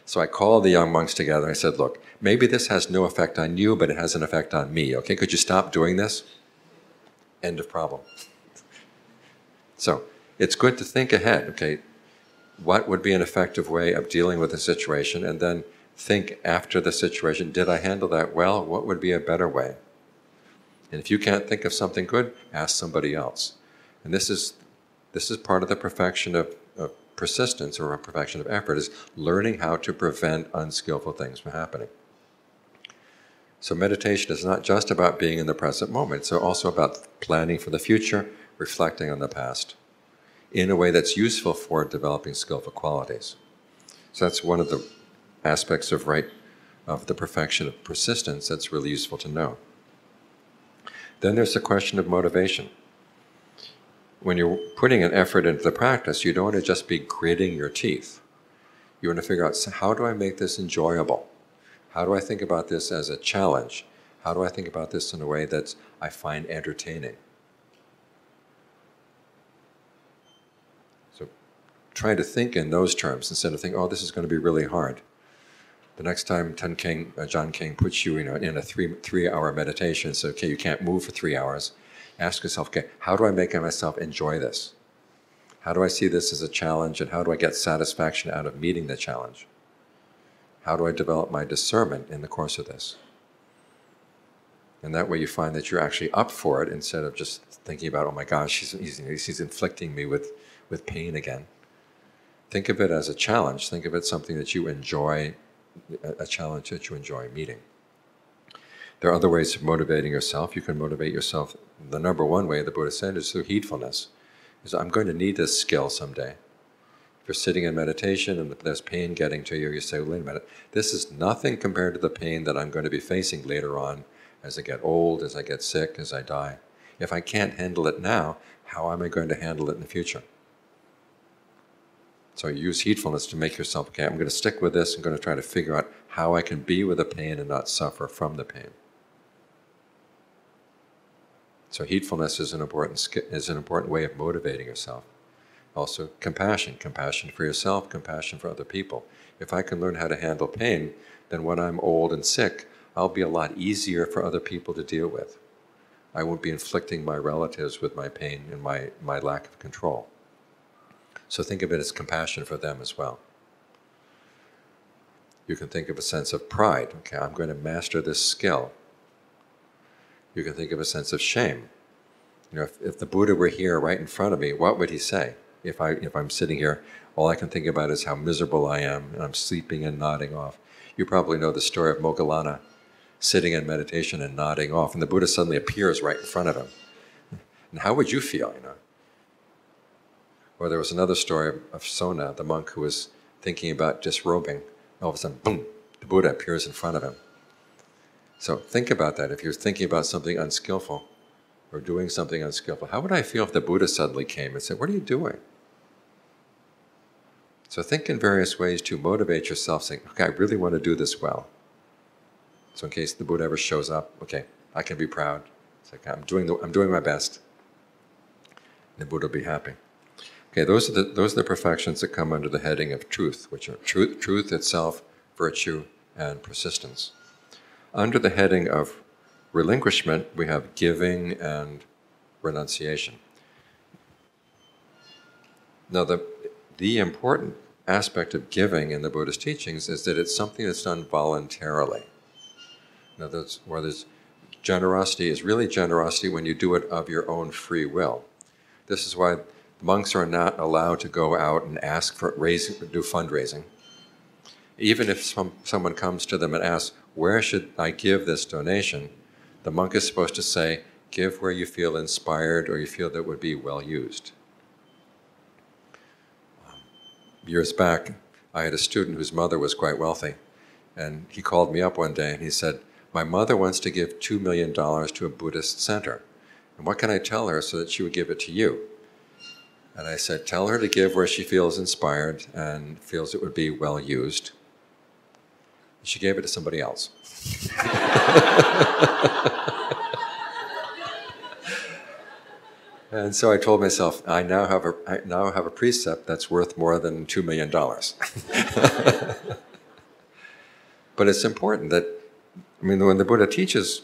So I called the young monks together. I said, look, maybe this has no effect on you, but it has an effect on me. Okay, could you stop doing this? End of problem. So it's good to think ahead. Okay, what would be an effective way of dealing with a situation? And then think after the situation, did I handle that well? What would be a better way? And if you can't think of something good, ask somebody else. And this is part of the perfection of persistence, or a perfection of effort, is learning how to prevent unskillful things from happening. So meditation is not just about being in the present moment. It's also about planning for the future, reflecting on the past, in a way that's useful for developing skillful qualities. So that's one of the aspects of the perfection of persistence that's really useful to know. Then there's the question of motivation. When you're putting an effort into the practice, you don't want to just be gritting your teeth. You want to figure out, how do I make this enjoyable? How do I think about this as a challenge? How do I think about this in a way that I find entertaining? So try to think in those terms instead of thinking, oh, this is going to be really hard. The next time John King puts you in a three-hour meditation, so okay, you can't move for 3 hours, ask yourself, okay, how do I make myself enjoy this? How do I see this as a challenge, and how do I get satisfaction out of meeting the challenge? How do I develop my discernment in the course of this? And that way you find that you're actually up for it instead of just thinking about, oh my gosh, he's inflicting me with pain again. Think of it as a challenge. Think of it something that you enjoy, a challenge that you enjoy meeting. There are other ways of motivating yourself. You can motivate yourself. The number one way, the Buddha said, is through heedfulness. Is I'm going to need this skill someday. If you're sitting in meditation and there's pain getting to you, you say, wait a minute, this is nothing compared to the pain that I'm going to be facing later on as I get old, as I get sick, as I die. If I can't handle it now, how am I going to handle it in the future? So you use heedfulness to make yourself, okay, I'm going to stick with this. I'm going to try to figure out how I can be with the pain and not suffer from the pain. So heedfulness is an important way of motivating yourself. Also compassion for yourself, compassion for other people. If I can learn how to handle pain, then when I'm old and sick, I'll be a lot easier for other people to deal with. I won't be inflicting my relatives with my pain and my lack of control. So think of it as compassion for them as well. You can think of a sense of pride. Okay, I'm going to master this skill. You can think of a sense of shame. You know, if the Buddha were here right in front of me, what would he say? If I'm sitting here, all I can think about is how miserable I am, and I'm sleeping and nodding off. You probably know the story of Moggallana sitting in meditation and nodding off, and the Buddha suddenly appears right in front of him. And how would you feel, you know? Or there was another story of Sona, the monk who was thinking about disrobing. All of a sudden, boom, the Buddha appears in front of him. So think about that. If you're thinking about something unskillful or doing something unskillful, how would I feel if the Buddha suddenly came and said, what are you doing? So think in various ways to motivate yourself, saying, okay, I really want to do this well. So in case the Buddha ever shows up, okay, I can be proud. It's like, I'm doing my best. And the Buddha will be happy. Okay, those are the perfections that come under the heading of truth, which are truth itself, virtue, and persistence. Under the heading of relinquishment, we have giving and renunciation. Now, the important aspect of giving in the Buddha's teachings is that it's something that's done voluntarily. Now, where there's generosity is really generosity when you do it of your own free will. This is why monks are not allowed to go out and ask for do fundraising. Even if someone comes to them and asks, where should I give this donation? The monk is supposed to say, give where you feel inspired or you feel that would be well used. Years back, I had a student whose mother was quite wealthy, and he called me up one day and he said, my mother wants to give $2 million to a Buddhist center. And what can I tell her so that she would give it to you? And I said, tell her to give where she feels inspired and feels it would be well used. She gave it to somebody else. And so I told myself, I now have a precept that's worth more than $2 million. But it's important that, when the Buddha teaches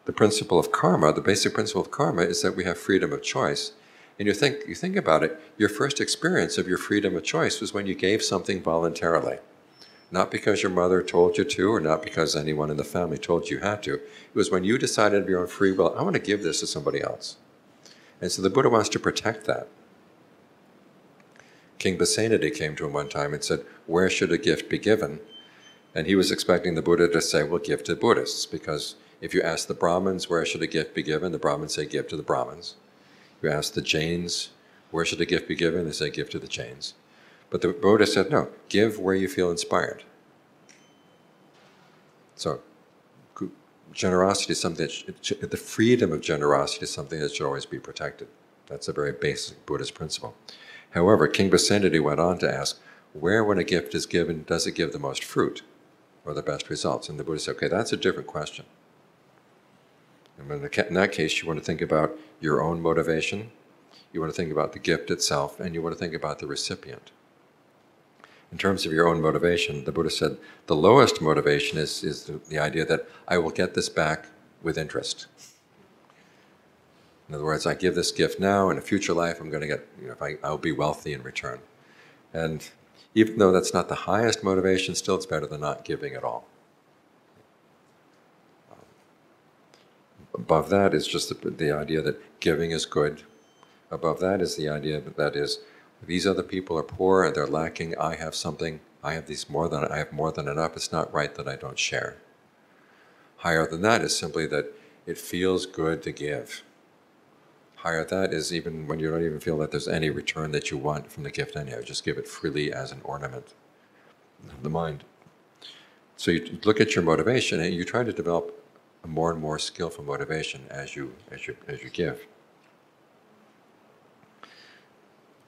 the principle of karma, the basic principle of karma is that we have freedom of choice. And you think about it, your first experience of your freedom of choice was when you gave something voluntarily. Not because your mother told you to, or not because anyone in the family told you had to. It was when you decided of your own free will, I want to give this to somebody else. And so the Buddha wants to protect that. King Basenadi came to him one time and said, where should a gift be given? And he was expecting the Buddha to say, well, give to Buddhists, because if you ask the Brahmins, where should a gift be given? The Brahmins say, give to the Brahmins. You ask the Jains, where should a gift be given? They say, give to the Jains. But the Buddha said, no, give where you feel inspired. So generosity is something the freedom of generosity is something that should always be protected. That's a very basic Buddhist principle. However, King Basenadi went on to ask, where when a gift is given, does it give the most fruit or the best results? And the Buddha said, okay, that's a different question. And in that case, you want to think about your own motivation, you want to think about the gift itself, and you want to think about the recipient. In terms of your own motivation, the Buddha said the lowest motivation is the idea that I will get this back with interest. In other words, I give this gift now, in a future life I'm going to get, I'll be wealthy in return. And even though that's not the highest motivation, still it's better than not giving at all. Above that is just the idea that giving is good. Above that is the idea that is, these other people are poor and they're lacking, I have something, I have more than enough, it's not right that I don't share. Higher than that is simply that it feels good to give. Higher than that is even when you don't even feel that there's any return that you want from the gift anyhow, just give it freely as an ornament of the mind. So you look at your motivation and you try to develop a more and more skillful motivation as you give.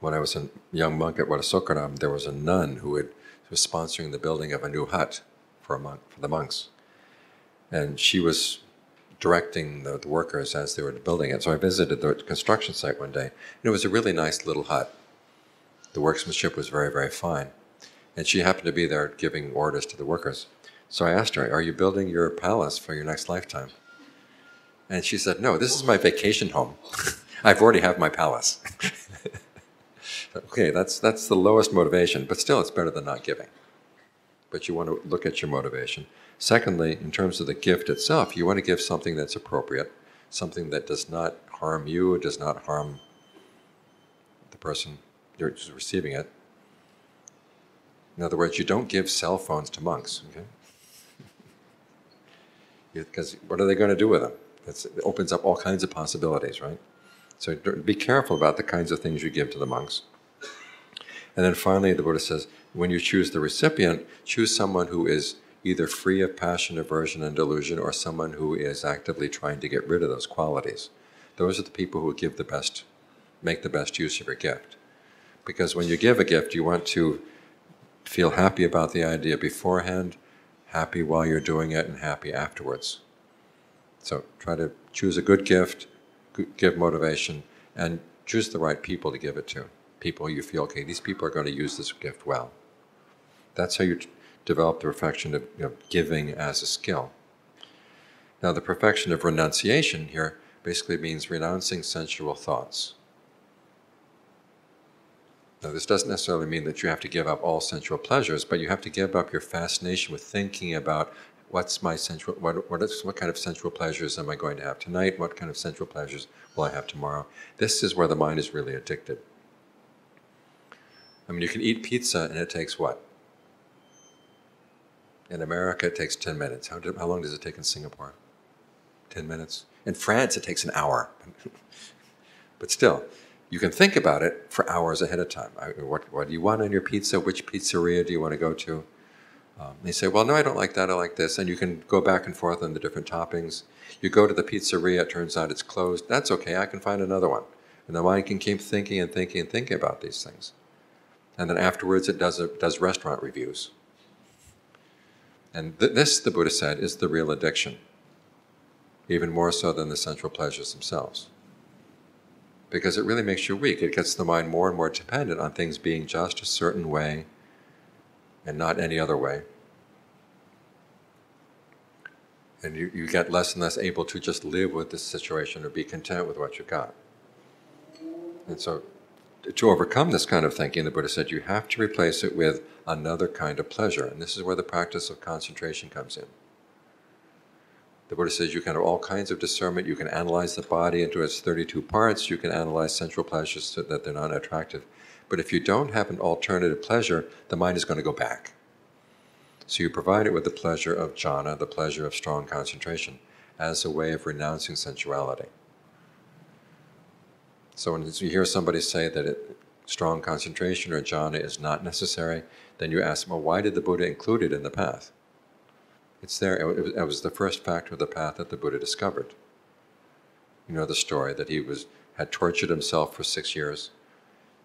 When I was a young monk at Vadasokaram, there was a nun who was sponsoring the building of a new hut for the monks. And she was directing the workers as they were building it. So I visited the construction site one day, and it was a really nice little hut. The workmanship was very, very fine. And she happened to be there giving orders to the workers. So I asked her, are you building your palace for your next lifetime? And she said, no, this is my vacation home. I've already have my palace. Okay, that's the lowest motivation, but still it's better than not giving. But you want to look at your motivation. Secondly, in terms of the gift itself, you want to give something that's appropriate, something that does not harm you, does not harm the person who's receiving it. In other words, you don't give cell phones to monks, okay? Because what are they going to do with them? It opens up all kinds of possibilities, right? So be careful about the kinds of things you give to the monks. And then finally, the Buddha says, when you choose the recipient, choose someone who is either free of passion, aversion, and delusion, or someone who is actively trying to get rid of those qualities. Those are the people who give make the best use of your gift. Because when you give a gift, you want to feel happy about the idea beforehand, happy while you're doing it, and happy afterwards. So try to choose a good gift, give motivation, and choose the right people to give it to. People you feel, okay, these people are going to use this gift well. That's how you develop the perfection of giving as a skill. Now, the perfection of renunciation here basically means renouncing sensual thoughts. Now, this doesn't necessarily mean that you have to give up all sensual pleasures, but you have to give up your fascination with thinking about what kind of sensual pleasures am I going to have tonight? What kind of sensual pleasures will I have tomorrow? This is where the mind is really addicted. I mean, you can eat pizza and it takes what? In America, it takes 10 minutes. How long does it take in Singapore? 10 minutes. In France, it takes an hour. But still, you can think about it for hours ahead of time. What do you want on your pizza? Which pizzeria do you want to go to? They say, well, no, I don't like that, I like this. And you can go back and forth on the different toppings. You go to the pizzeria, it turns out it's closed. That's okay, I can find another one. And the mind can keep thinking and thinking and thinking about these things. And then afterwards it does restaurant reviews. And this, the Buddha said, is the real addiction. Even more so than the sensual pleasures themselves. Because it really makes you weak. It gets the mind more and more dependent on things being just a certain way and not any other way. And you get less and less able to just live with this situation or be content with what you got. And so, to overcome this kind of thinking, the Buddha said you have to replace it with another kind of pleasure. And this is where the practice of concentration comes in. The Buddha says you can have all kinds of discernment. You can analyze the body into its 32 parts. You can analyze sensual pleasures so that they're not attractive. But if you don't have an alternative pleasure, the mind is going to go back. So you provide it with the pleasure of jhana, the pleasure of strong concentration, as a way of renouncing sensuality. So when you hear somebody say that strong concentration or jhana is not necessary, then you ask them, well, why did the Buddha include it in the path? It's there. It was the first factor of the path that the Buddha discovered. You know the story that he had tortured himself for 6 years,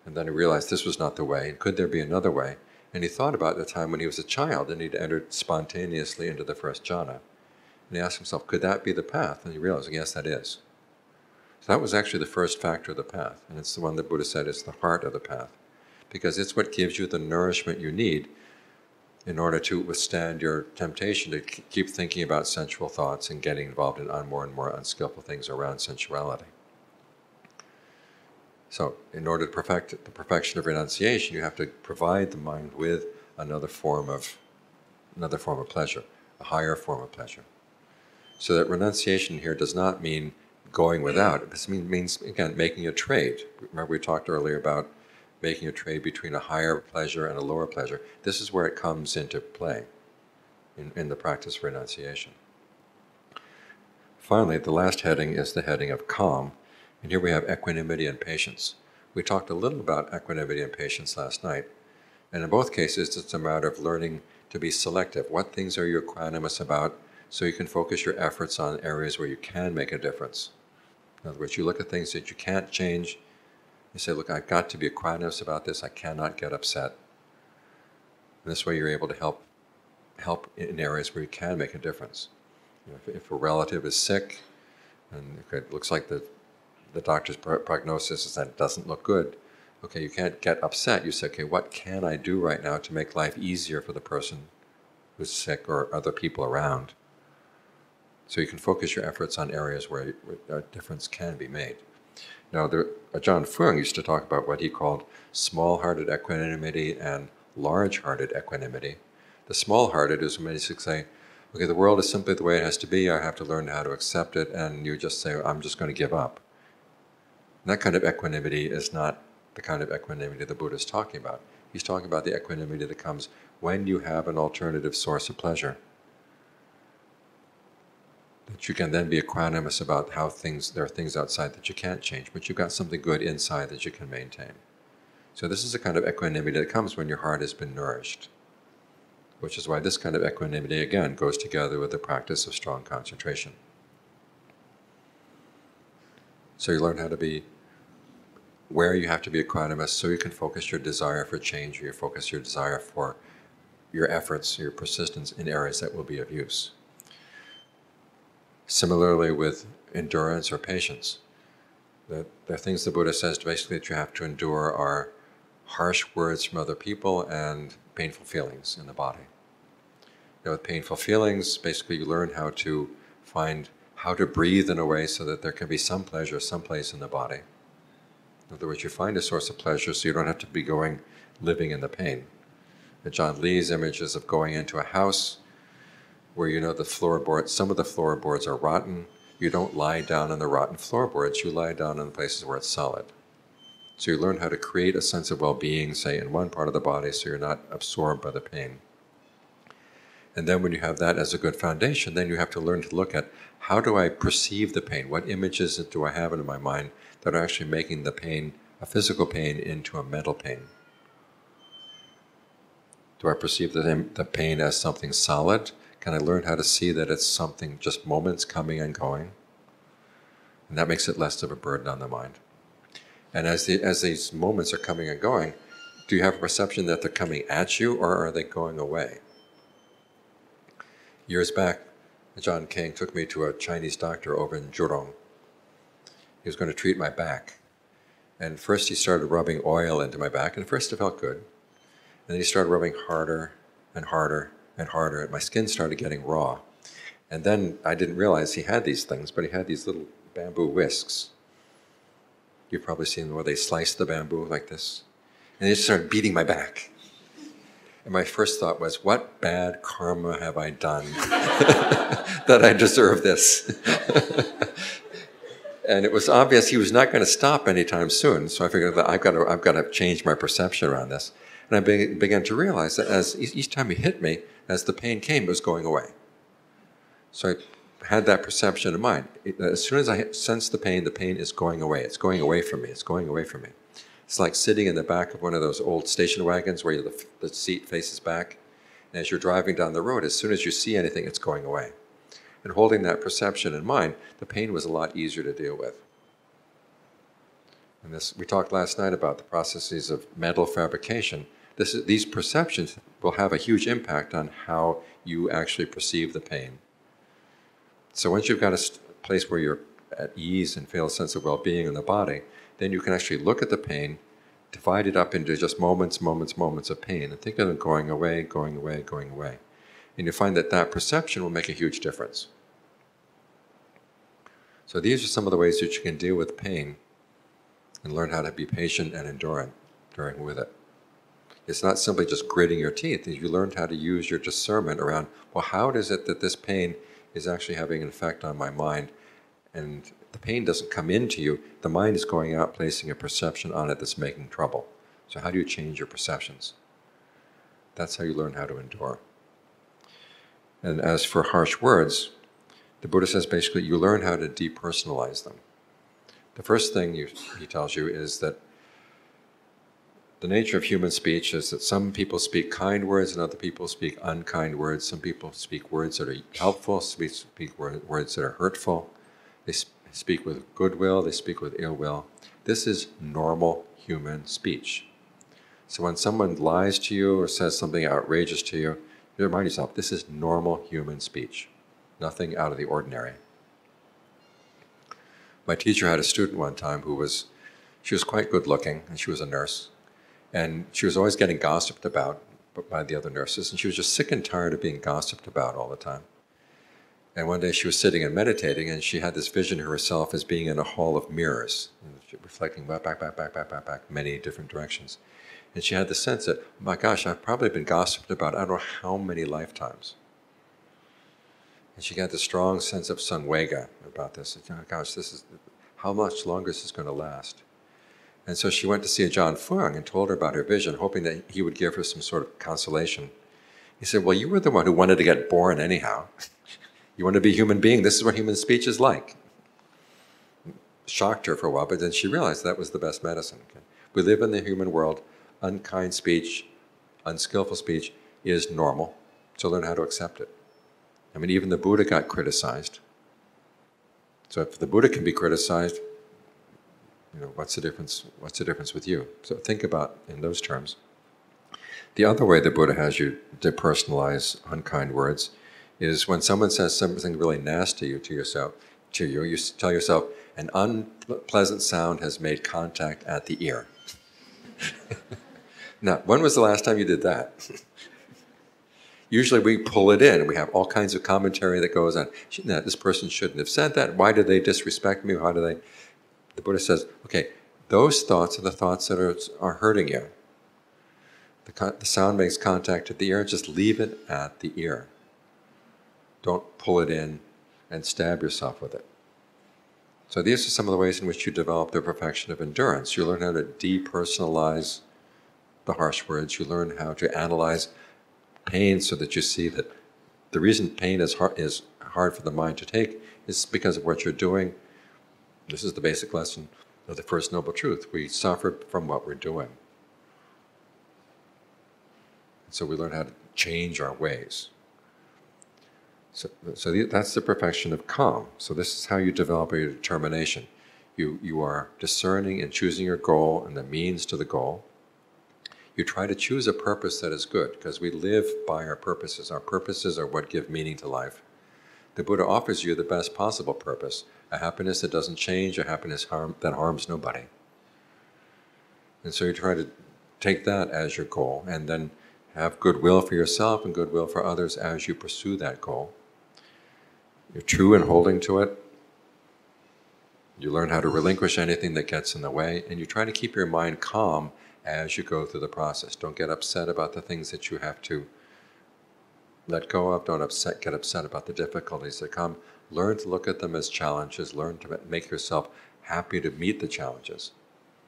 and then he realized this was not the way, and could there be another way? And he thought about the time when he was a child and he'd entered spontaneously into the first jhana. And he asked himself, could that be the path? And he realized, yes, that is. So that was actually the first factor of the path, and it's the one that Buddha said is the heart of the path, because it's what gives you the nourishment you need in order to withstand your temptation to keep thinking about sensual thoughts and getting involved in more and more unskillful things around sensuality. So, in order to perfect the perfection of renunciation, you have to provide the mind with another form of pleasure, a higher form of pleasure. So that renunciation here does not mean going without. This means, again, making a trade. Remember we talked earlier about making a trade between a higher pleasure and a lower pleasure. This is where it comes into play in the practice of renunciation. Finally, the last heading is the heading of calm. And here we have equanimity and patience. We talked a little about equanimity and patience last night. And in both cases, it's a matter of learning to be selective. What things are you equanimous about so you can focus your efforts on areas where you can make a difference? In other words, you look at things that you can't change. You say, look, I've got to be equanimous about this. I cannot get upset. And this way you're able to help in areas where you can make a difference. You know, if a relative is sick and it looks like the doctor's prognosis is that it doesn't look good, okay, you can't get upset. You say, okay, what can I do right now to make life easier for the person who's sick or other people around? So you can focus your efforts on areas where a difference can be made. Now, John Phương used to talk about what he called small-hearted equanimity and large-hearted equanimity. The small-hearted is when you say, okay, the world is simply the way it has to be, I have to learn how to accept it, and you just say, I'm just going to give up. And that kind of equanimity is not the kind of equanimity the Buddha is talking about. He's talking about the equanimity that comes when you have an alternative source of pleasure. That you can then be equanimous about how there are things outside that you can't change, but you've got something good inside that you can maintain. So this is the kind of equanimity that comes when your heart has been nourished, which is why this kind of equanimity, again, goes together with the practice of strong concentration. So you learn how to be where you have to be equanimous so you can focus your desire for change, or you focus your desire for your efforts, your persistence in areas that will be of use. Similarly with endurance or patience, the things the Buddha says basically that you have to endure are harsh words from other people and painful feelings in the body. Now, with painful feelings, basically you learn how to find how to breathe in a way so that there can be some pleasure someplace in the body. In other words, you find a source of pleasure so you don't have to be living in the pain. John Lee's images of going into a house where you know some of the floorboards are rotten. You don't lie down on the rotten floorboards, you lie down in the places where it's solid. So you learn how to create a sense of well-being, say, in one part of the body so you're not absorbed by the pain. And then when you have that as a good foundation, then you have to learn to look at how do I perceive the pain? What images do I have in my mind that are actually making the pain, a physical pain, into a mental pain? Do I perceive the pain as something solid? Can I learn how to see that it's something, just moments coming and going? And that makes it less of a burden on the mind. And as these moments are coming and going, do you have a perception that they're coming at you or are they going away? Years back, John King took me to a Chinese doctor over in Zhurong. He was going to treat my back. And first he started rubbing oil into my back, and at first it felt good. And then he started rubbing harder and harder and harder, and my skin started getting raw. And then I didn't realize he had these things, but he had these little bamboo whisks. You've probably seen them where they slice the bamboo like this. And they just started beating my back. And my first thought was, what bad karma have I done that I deserve this? And it was obvious he was not going to stop anytime soon, so I figured that I've got to change my perception around this. And I began to realize that as each time he hit me, as the pain came, it was going away. So I had that perception in mind. As soon as I sense the pain is going away. It's going away from me. It's going away from me. It's like sitting in the back of one of those old station wagons where the seat faces back. And as you're driving down the road, as soon as you see anything, it's going away. And holding that perception in mind, the pain was a lot easier to deal with. And we talked last night about the processes of mental fabrication. These perceptions will have a huge impact on how you actually perceive the pain. So once you've got a place where you're at ease and feel a sense of well-being in the body, then you can actually look at the pain, divide it up into just moments of pain, and think of it going away, going away, going away. And you find that perception will make a huge difference. So these are some of the ways that you can deal with pain and learn how to be patient and enduring with it. It's not simply just gritting your teeth. You learned how to use your discernment around, well, how is it that this pain is actually having an effect on my mind. And the pain doesn't come into you. The mind is going out, placing a perception on it that's making trouble. So how do you change your perceptions? That's how you learn how to endure. And as for harsh words, the Buddha says basically you learn how to depersonalize them. The first thing he tells you is that the nature of human speech is that some people speak kind words and other people speak unkind words. Some people speak words that are helpful, speak words that are hurtful. They speak with goodwill, they speak with ill will. This is normal human speech. So when someone lies to you or says something outrageous to you, you remind yourself, this is normal human speech. Nothing out of the ordinary. My teacher had a student one time she was quite good looking, and she was a nurse. And she was always getting gossiped about by the other nurses, and she was just sick and tired of being gossiped about all the time. And one day she was sitting and meditating, and she had this vision of herself as being in a hall of mirrors, reflecting back, many different directions. And she had the sense that, oh my gosh, I've probably been gossiped about I don't know how many lifetimes. And she got this strong sense of samvega about this. Oh gosh, how much longer is this going to last? And so she went to see Ajahn Fung and told her about her vision, hoping that he would give her some sort of consolation. He said, well, you were the one who wanted to get born anyhow. You want to be a human being. This is what human speech is like. Shocked her for a while, but then she realized that was the best medicine. Okay? We live in the human world. Unkind speech, unskillful speech is normal. So learn how to accept it. I mean, even the Buddha got criticized. So if the Buddha can be criticized, what's the difference? What's the difference with you? So think about in those terms. The other way the Buddha has you depersonalize unkind words is when someone says something really nasty to you tell yourself, an unpleasant sound has made contact at the ear. Now, when was the last time you did that? Usually we pull it in. We have all kinds of commentary that goes on. This person shouldn't have said that. Why did they disrespect me? The Buddha says, okay, those thoughts are the thoughts that are hurting you. The sound makes contact at the ear. Just leave it at the ear. Don't pull it in and stab yourself with it. So these are some of the ways in which you develop the perfection of endurance. You learn how to depersonalize the harsh words. You learn how to analyze pain so that you see that the reason pain is hard for the mind to take is because of what you're doing. This is the basic lesson of the First Noble Truth. We suffer from what we're doing. So we learn how to change our ways. So that's the perfection of calm. So this is how you develop your determination. You are discerning and choosing your goal and the means to the goal. You try to choose a purpose that is good, because we live by our purposes. Our purposes are what give meaning to life. The Buddha offers you the best possible purpose, a happiness that doesn't change, a happiness that harms nobody. And so you try to take that as your goal, and then have goodwill for yourself and goodwill for others as you pursue that goal. You're true in holding to it. You learn how to relinquish anything that gets in the way, and you try to keep your mind calm as you go through the process. Don't get upset about the things that you have to let go of. Don't get upset about the difficulties that come. Learn to look at them as challenges. Learn to make yourself happy to meet the challenges.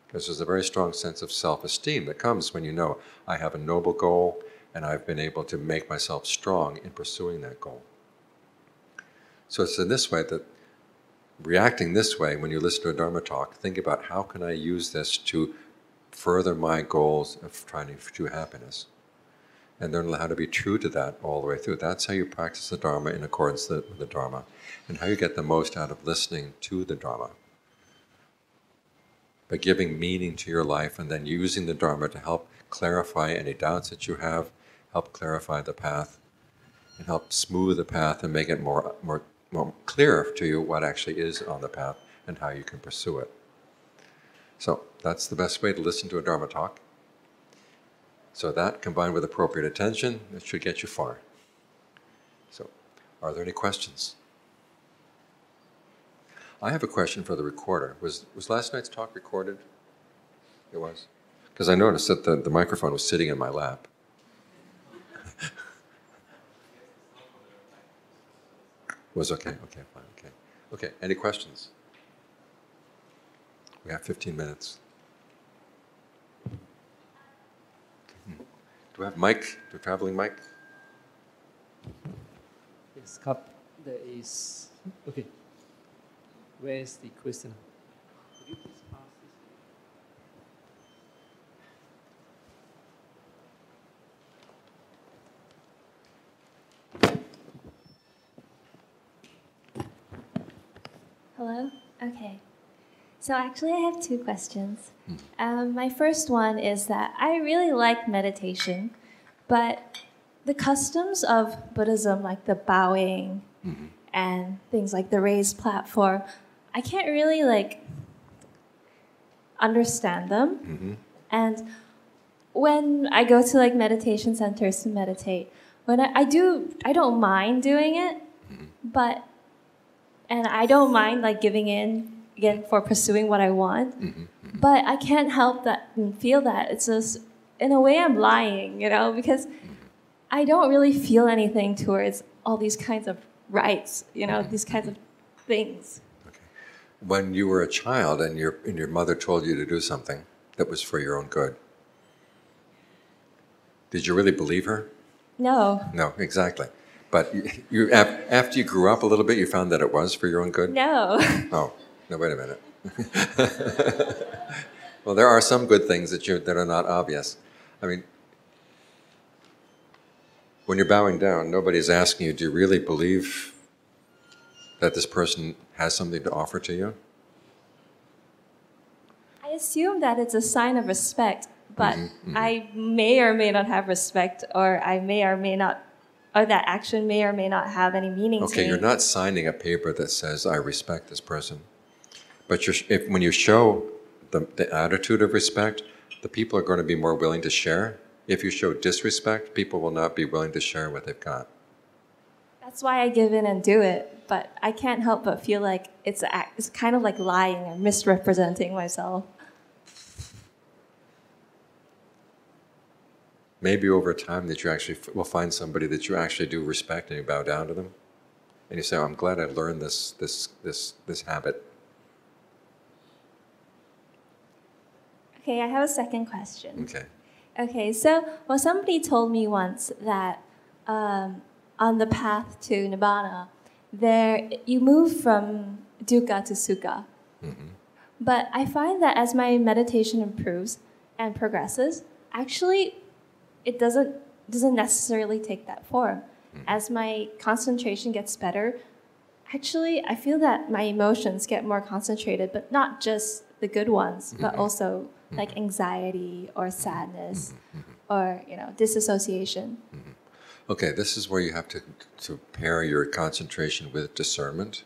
Because there's a very strong sense of self-esteem that comes when you know, I have a noble goal and I've been able to make myself strong in pursuing that goal. So it's in this way that, reacting this way when you listen to a Dharma talk, think about how can I use this to further my goals of trying to pursue happiness. And learn how to be true to that all the way through. That's how you practice the Dharma in accordance with the Dharma, and how you get the most out of listening to the Dharma. By giving meaning to your life and then using the Dharma to help clarify any doubts that you have, help clarify the path, and help smooth the path and make it more clear to you what actually is on the path and how you can pursue it. So that's the best way to listen to a Dharma talk. So that, combined with appropriate attention, it should get you far. So, are there any questions? I have a question for the recorder. Was last night's talk recorded? It was? Because I noticed that the microphone was sitting in my lap. was okay? Okay, fine, okay. Okay, any questions? We have 15 minutes. Do we have mic? Do we have traveling mic? Yes, Cup. There is. Okay. Where is the question? Could you please pass this? Hello? Okay. So actually I have two questions. My first one is that I really like meditation, but the customs of Buddhism, like the bowing and things like the raised platform, I can't really understand them. And when I go to meditation centers to meditate, when I don't mind doing it, and I don't mind giving in again for pursuing what I want, but I can't help that and feel that it's just, in a way I'm lying, because I don't really feel anything towards all these kinds of rights, these kinds of things. Okay. When you were a child and your mother told you to do something that was for your own good, did you really believe her? No. No, exactly. But you after you grew up a little bit, you found that it was for your own good? No. Oh, no, wait a minute. Well, there are some good things that are not obvious. I mean, when you're bowing down, nobody's asking you, do you really believe that this person has something to offer to you? I assume that it's a sign of respect, but I may or may not have respect, or I may or may not, or that action may or may not have any meaning to me. Okay, you're not signing a paper that says, I respect this person. But when you show the attitude of respect, the people are going to be more willing to share. If you show disrespect, people will not be willing to share what they've got. That's why I give in and do it, but I can't help but feel like it's kind of like lying or misrepresenting myself. Maybe over time that you actually will find somebody that you actually do respect and you bow down to them. And you say, oh, I'm glad I learned this habit. Okay, I have a second question. Okay. Okay, so somebody told me once that on the path to Nibbana, you move from dukkha to sukha. But I find that as my meditation improves and progresses, actually it doesn't necessarily take that form. As my concentration gets better, actually I feel that my emotions get more concentrated, but not just the good ones, but also like anxiety or sadness or disassociation. Okay, this is where you have to pair your concentration with discernment.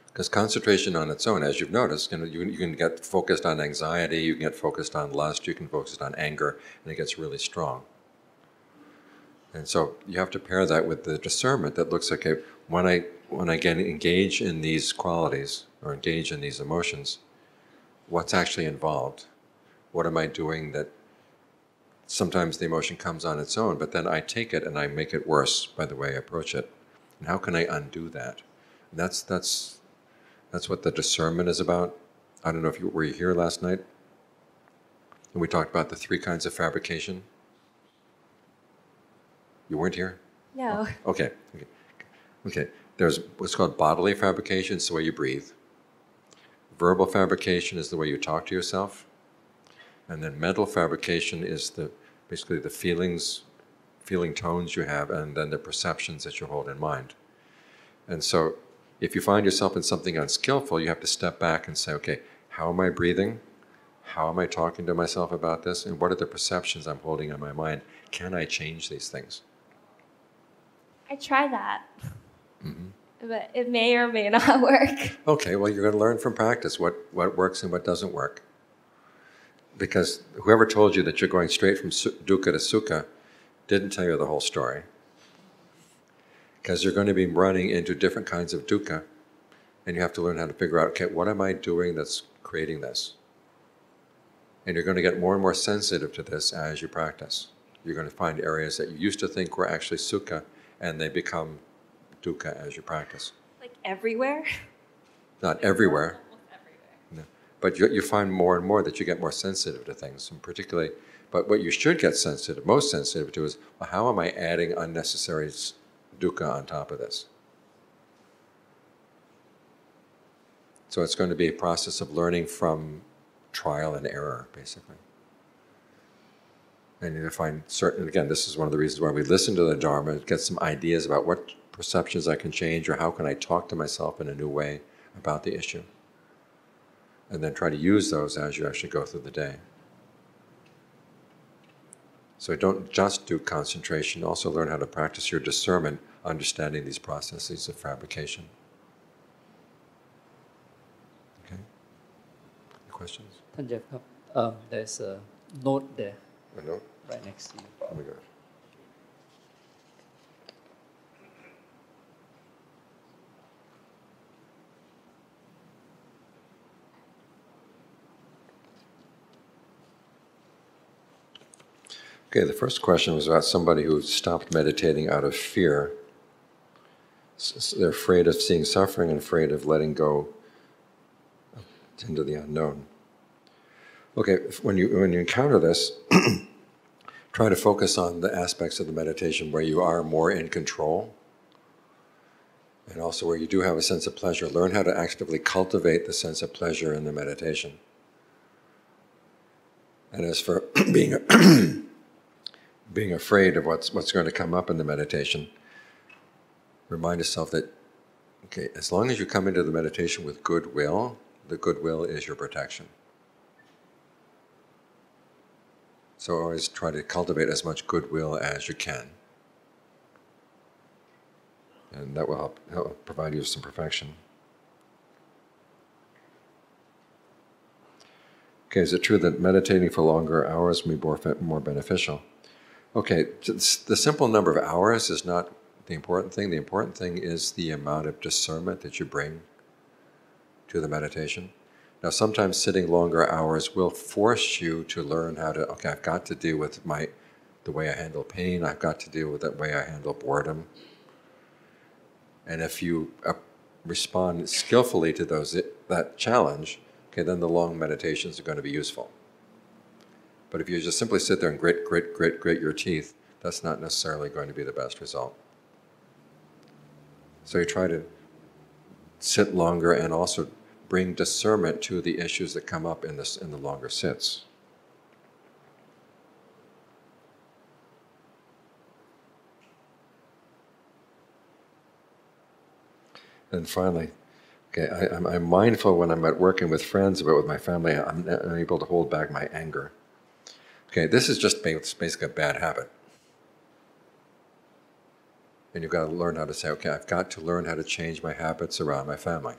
Because concentration on its own, as you've noticed, you can get focused on anxiety, you can get focused on lust, you can focus on anger, and it gets really strong. And so you have to pair that with the discernment that looks like, okay, when I get engage in these qualities or engage in these emotions, what's actually involved? What am I doing that sometimes the emotion comes on its own, but then I take it and I make it worse by the way I approach it. And how can I undo that? And that's what the discernment is about. I don't know if were you here last night? And we talked about the 3 kinds of fabrication. You weren't here? No. Oh, okay. There's what's called bodily fabrication, it's the way you breathe. Verbal fabrication is the way you talk to yourself. And then mental fabrication is basically the feeling tones you have, and then the perceptions that you hold in mind. And so if you find yourself in something unskillful, you have to step back and say, okay, how am I breathing? How am I talking to myself about this? And what are the perceptions I'm holding in my mind? Can I change these things? I try that, but it may or may not work. Okay, well, you're going to learn from practice what works and what doesn't work. Because whoever told you that you're going straight from dukkha to sukha didn't tell you the whole story. Because you're going to be running into different kinds of dukkha, and you have to learn how to figure out, okay, what am I doing that's creating this? And you're going to get more and more sensitive to this as you practice. You're going to find areas that you used to think were actually sukha, and they become dukkha as you practice. Like everywhere? Not everywhere. Almost everywhere. No. But you find more and more that you get more sensitive to things, and particularly, but what you should get sensitive, most sensitive to is, well, how am I adding unnecessary dukkha on top of this? So it's going to be a process of learning from trial and error, basically. And you find certain, again, this is one of the reasons why we listen to the Dharma, get some ideas about what perceptions I can change, or how can I talk to myself in a new way about the issue. And then try to use those as you actually go through the day. So don't just do concentration, also learn how to practice your discernment, understanding these processes of fabrication. Okay? Any questions? There's a note there, A note? right next to you. Oh my gosh. Okay, the first question was about somebody who stopped meditating out of fear. They're afraid of seeing suffering and afraid of letting go into the unknown. Okay, when you encounter this, try to focus on the aspects of the meditation where you are more in control, and also where you do have a sense of pleasure. Learn how to actively cultivate the sense of pleasure in the meditation. And as for being afraid of what's going to come up in the meditation, remind yourself that, okay, as long as you come into the meditation with goodwill, the goodwill is your protection. So always try to cultivate as much goodwill as you can. And that will help provide you with some perfection. Okay, is it true that meditating for longer hours may be more beneficial? Okay, the simple number of hours is not the important thing. The important thing is the amount of discernment that you bring to the meditation. Now, sometimes sitting longer hours will force you to learn how to, okay, I've got to deal with the way I handle pain, I've got to deal with the way I handle boredom. And if you respond skillfully to that challenge, okay, then the long meditations are going to be useful. But if you just simply sit there and grit your teeth, that's not necessarily going to be the best result. So you try to sit longer and also bring discernment to the issues that come up in the longer sits. And finally, okay, I'm mindful when I'm working with friends, but with my family, I'm able to hold back my anger. Okay, this is just basically a bad habit. And you've got to learn how to say, okay, I've got to learn how to change my habits around my family.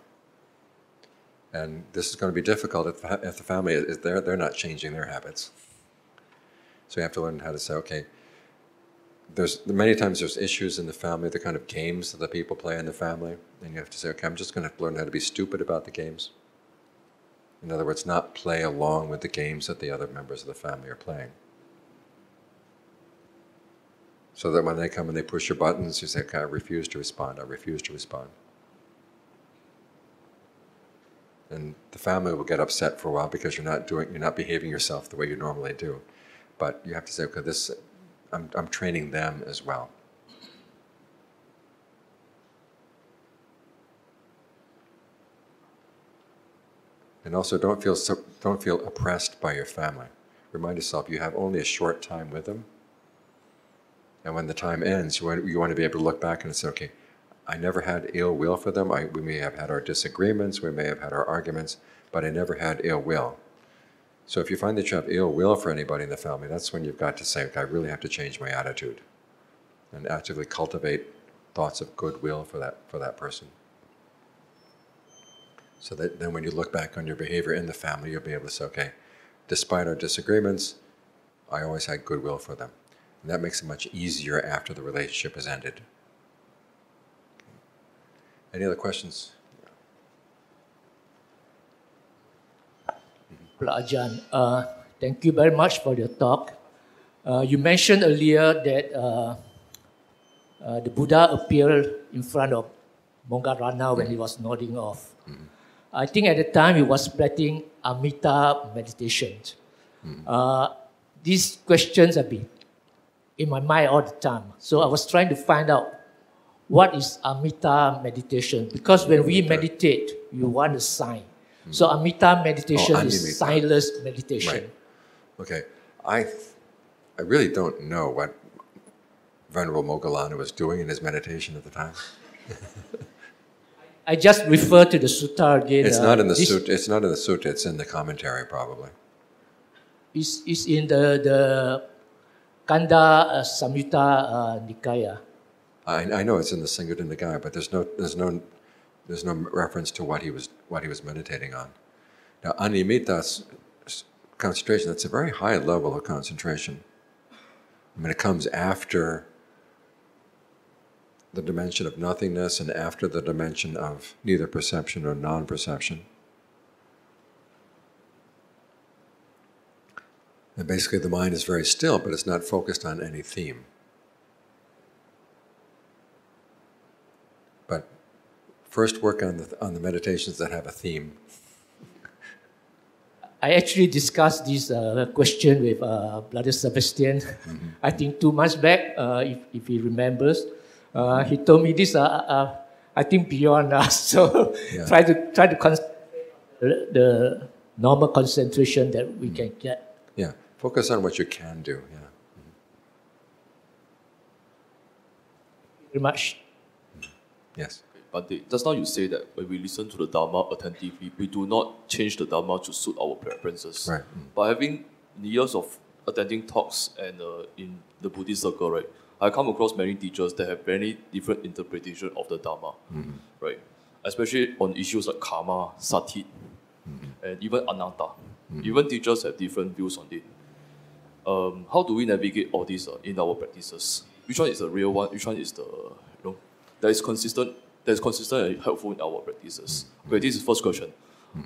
And this is going to be difficult if the family is there, they're not changing their habits. So you have to learn how to say, okay, many times there's issues in the family, the kind of games that the people play in the family, and you have to say, okay, I'm just going to learn how to be stupid about the games. In other words, not play along with the games that the other members of the family are playing. So that when they come and they push your buttons, you say, okay, I refuse to respond, I refuse to respond. And the family will get upset for a while because you're not behaving yourself the way you normally do. But you have to say, okay, I'm training them as well. And also, don't feel oppressed by your family. Remind yourself you have only a short time with them, and when the time ends, you want to be able to look back and say, okay, I never had ill will for them. We may have had our disagreements, we may have had our arguments, but I never had ill will. So if you find that you have ill will for anybody in the family, that's when you've got to say, okay, I really have to change my attitude, and actively cultivate thoughts of goodwill for that person. So that then when you look back on your behavior in the family, you'll be able to say, okay, despite our disagreements, I always had goodwill for them. And that makes it much easier after the relationship has ended. Any other questions? Ajahn, thank you very much for your talk. You mentioned earlier that the Buddha appeared in front of Mongarana when he was nodding off. I think at the time he was practicing Amita meditation. These questions have been in my mind all the time. So I was trying to find out what is Amita meditation. Because when we meditate, you want a sign. So Amita meditation is signless meditation. Right. Okay. I really don't know what Venerable Moggallana was doing in his meditation at the time. I just refer to the sutta again. It's not in the sutta. It's not in the sutta. It's in the commentary, probably. It's in the Kanda Samyutta Nikaya. I know it's in the Samyutta Nikaya, but there's no reference to what he was meditating on. Now, Animita concentration, that's a very high level of concentration. I mean, it comes after the dimension of nothingness and after the dimension of neither perception or non-perception. And basically the mind is very still, but it's not focused on any theme. But first work on the meditations that have a theme. I actually discussed this question with Brother Sebastian, I think 2 months back, if he remembers. He told me this, I think beyond us, so try to concentrate the normal concentration that we can get. Yeah, focus on what you can do, Very much. Yes. But just now you say that when we listen to the Dhamma attentively, we do not change the Dhamma to suit our preferences. Right. But having years of attending talks and in the Buddhist circle, right, I come across many teachers that have very different interpretation of the Dhamma, right? Especially on issues like karma, sati, and even anatta. Even teachers have different views on it. How do we navigate all these in our practices? Which one is the real one? Which one is the that is consistent and helpful in our practices? Okay, this is first question.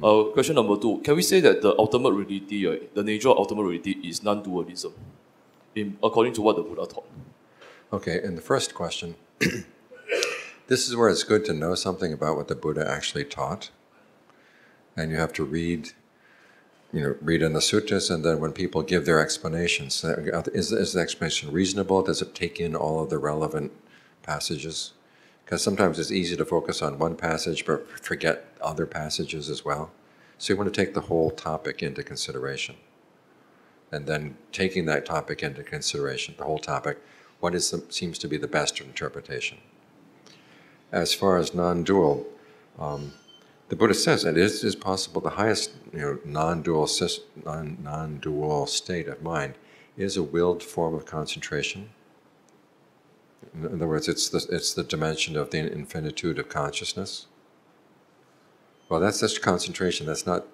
Question number 2: can we say that the ultimate reality, the nature of ultimate reality, is non-dualism, according to what the Buddha taught? Okay, in the first question, this is where it's good to know something about what the Buddha actually taught. And you have to read in the suttas, and then when people give their explanations, is the explanation reasonable? Does it take in all of the relevant passages? Because sometimes it's easy to focus on one passage but forget other passages as well. So you want to take the whole topic into consideration. And then taking that topic into consideration, the whole topic, what seems to be the best interpretation. As far as non-dual, the Buddha says that it is possible the highest non-dual state of mind is a willed form of concentration. In other words, it's the dimension of the infinitude of consciousness. Well, that's just concentration. That's not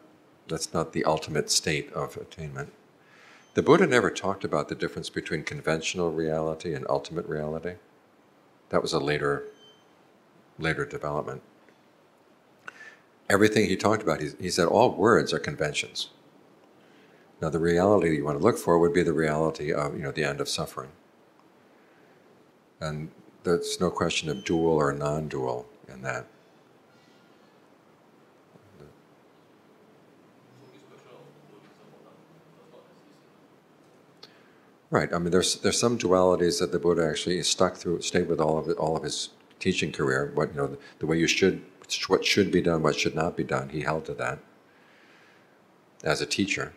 the ultimate state of attainment. The Buddha never talked about the difference between conventional reality and ultimate reality. That was a later development. Everything he talked about, he said all words are conventions. Now the reality you want to look for would be the reality of the end of suffering. And there's no question of dual or non-dual in that. Right. I mean, there's some dualities that the Buddha actually stayed with all of his teaching career. The way what should be done, what should not be done. He held to that as a teacher.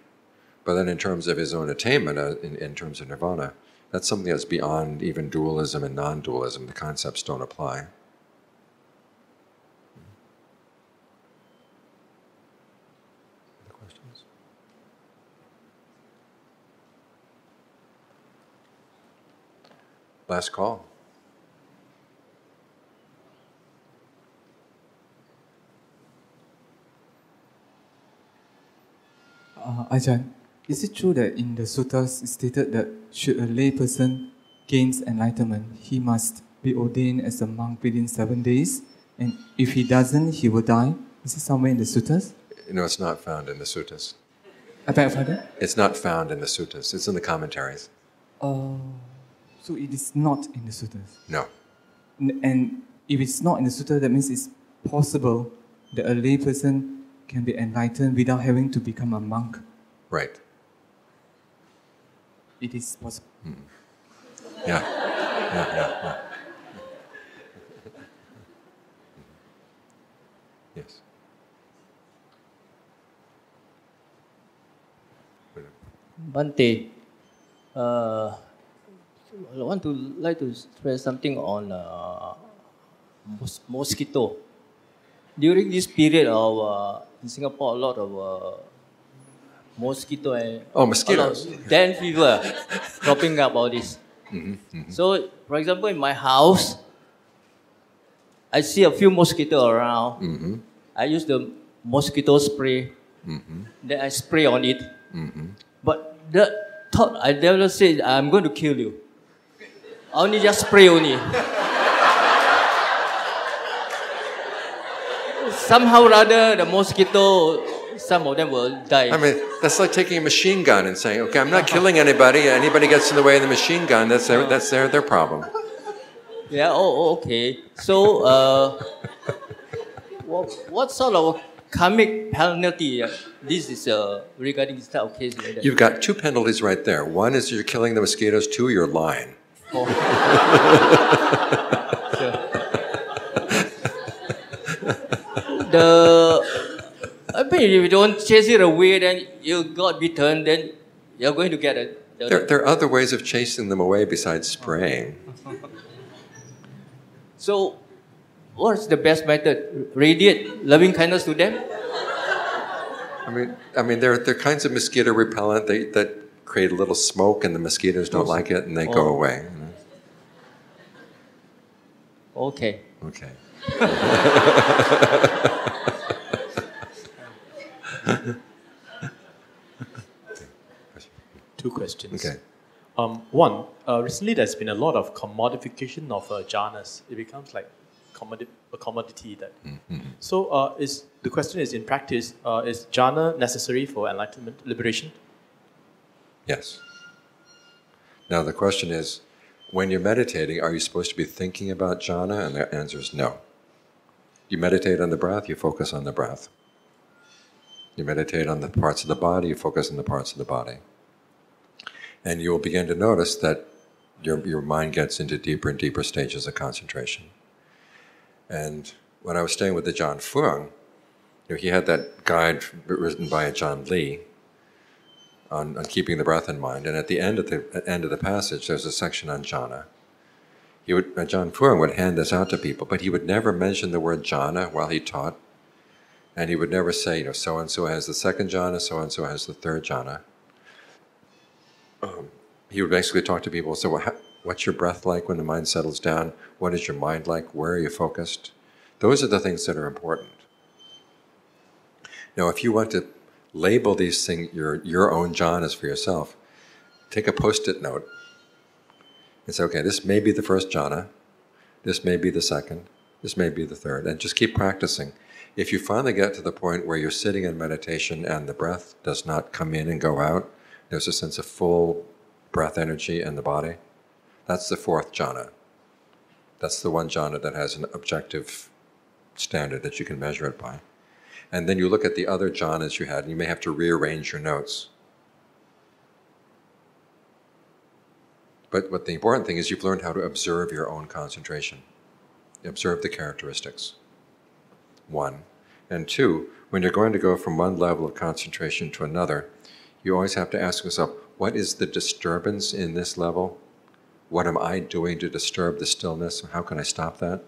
But then, in terms of his own attainment, in terms of nirvana, that's something that's beyond even dualism and non-dualism. The concepts don't apply. Other questions? Last call. Ajahn, is it true that in the suttas it stated that should a lay person gains enlightenment, he must be ordained as a monk within 7 days, and if he doesn't, he will die? Is it somewhere in the suttas? No, it's not found in the suttas. I beg your pardon? It's not found in the suttas. It's in the commentaries. So it is not in the suttas? No. And if it's not in the sutta, that means it's possible that a lay person can be enlightened without having to become a monk. Right. It is possible. Yeah. Yeah. Yes. Bante, I want to like to stress something on mosquito. During this period of in Singapore, a lot of mosquito and mosquitoes. dengue fever cropping up all this. So, for example, in my house, I see a few mosquitoes around. I use the mosquito spray. Then I spray on it. But the thought I never said I'm going to kill you. I only just spray only. Somehow or other, the mosquito, some of them will die. I mean, that's like taking a machine gun and saying, okay, I'm not killing anybody. Anybody gets in the way of the machine gun, that's their problem. Yeah, okay. So, what sort of karmic penalty this is regarding this type of case? Like that? You've got two penalties right there. One is you're killing the mosquitoes. Two, you're lying. I mean, if you don't chase it away, then you got bitten, then you're going to get it. There are other ways of chasing them away besides spraying. So, what's the best method? Radiate loving kindness to them? I mean, there are kinds of mosquito repellent that create a little smoke, and the mosquitoes don't like it, and they go away. You know? Okay. Okay. Two questions. Okay. One, recently there's been a lot of commodification of jhanas. It becomes like a commodity that. So the question is, in practice, is jhana necessary for enlightenment, liberation? Yes. Now the question is, when you're meditating, are you supposed to be thinking about jhana? And the answer is no. You meditate on the breath, you focus on the breath. You meditate on the parts of the body, you focus on the parts of the body. And you will begin to notice that your mind gets into deeper and deeper stages of concentration. And when I was staying with the John Phương, he had that guide written by John Lee on keeping the breath in mind. And at the end of the passage, there's a section on jhana. John Phương would hand this out to people, but he would never mention the word jhana while he taught. And he would never say, so-and-so has the second jhana, so-and-so has the third jhana. He would basically talk to people, so what's your breath like when the mind settles down? What is your mind like? Where are you focused? Those are the things that are important. Now, if you want to label these things, your own jhanas for yourself, take a post-it note and say, okay, this may be the first jhana, this may be the second, this may be the third, and just keep practicing. If you finally get to the point where you're sitting in meditation and the breath does not come in and go out, there's a sense of full breath energy in the body, that's the fourth jhana. That's the one jhana that has an objective standard that you can measure it by. And then you look at the other jhanas you had, and you may have to rearrange your notes. But what the important thing is, you've learned how to observe your own concentration. Observe the characteristics. One. And two, when you're going to go from one level of concentration to another, you always have to ask yourself, what is the disturbance in this level? What am I doing to disturb the stillness? How can I stop that?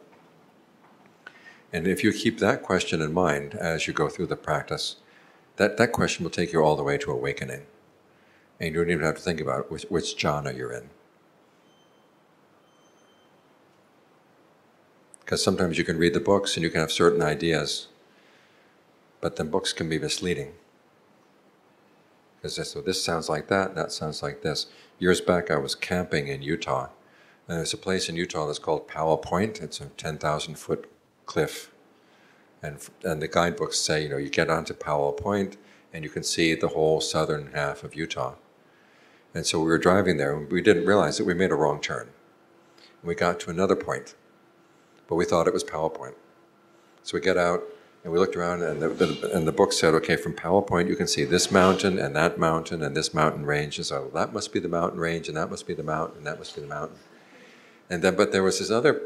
And if you keep that question in mind as you go through the practice, that question will take you all the way to awakening. And you don't even have to think about which jhana you're in. Because sometimes you can read the books and you can have certain ideas, but then books can be misleading. Because so this sounds like that sounds like this. Years back I was camping in Utah, and there's a place in Utah that's called Powell Point. It's a 10,000-foot cliff. And the guidebooks say, you get onto Powell Point and you can see the whole southern half of Utah. And so we were driving there and we didn't realize that we made a wrong turn. And we got to another point. but we thought it was PowerPoint. So we get out and we looked around, and the book said, okay, from PowerPoint you can see this mountain and this mountain range. And so that must be the mountain range, and that must be the mountain, and that must be the mountain. And then, but there was this other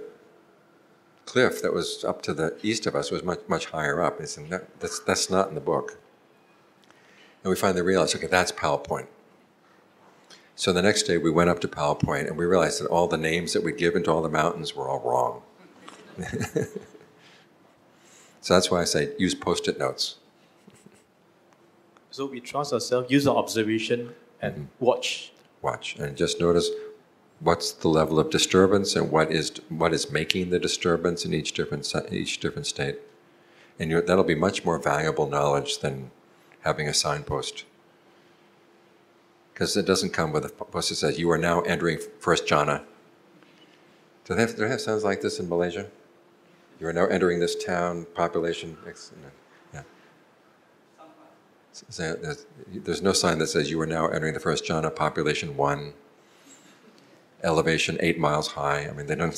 cliff that was up to the east of us, was much, much higher up. And said, that's not in the book. And we finally realized, okay, that's PowerPoint. So the next day we went up to PowerPoint and we realized that all the names that we'd given to all the mountains were all wrong. So that's why I say use Post-it notes. So we trust ourselves, use our observation, and watch. Watch and just notice what's the level of disturbance and what is making the disturbance in each different state. And that'll be much more valuable knowledge than having a signpost. Because it doesn't come with a post that says, you are now entering first jhana. Do they have sounds like this in Malaysia? You are now entering this town, population X. Yeah. So there's no sign that says, you are now entering the first jhana, population 1, elevation 8 miles high. I mean, they don't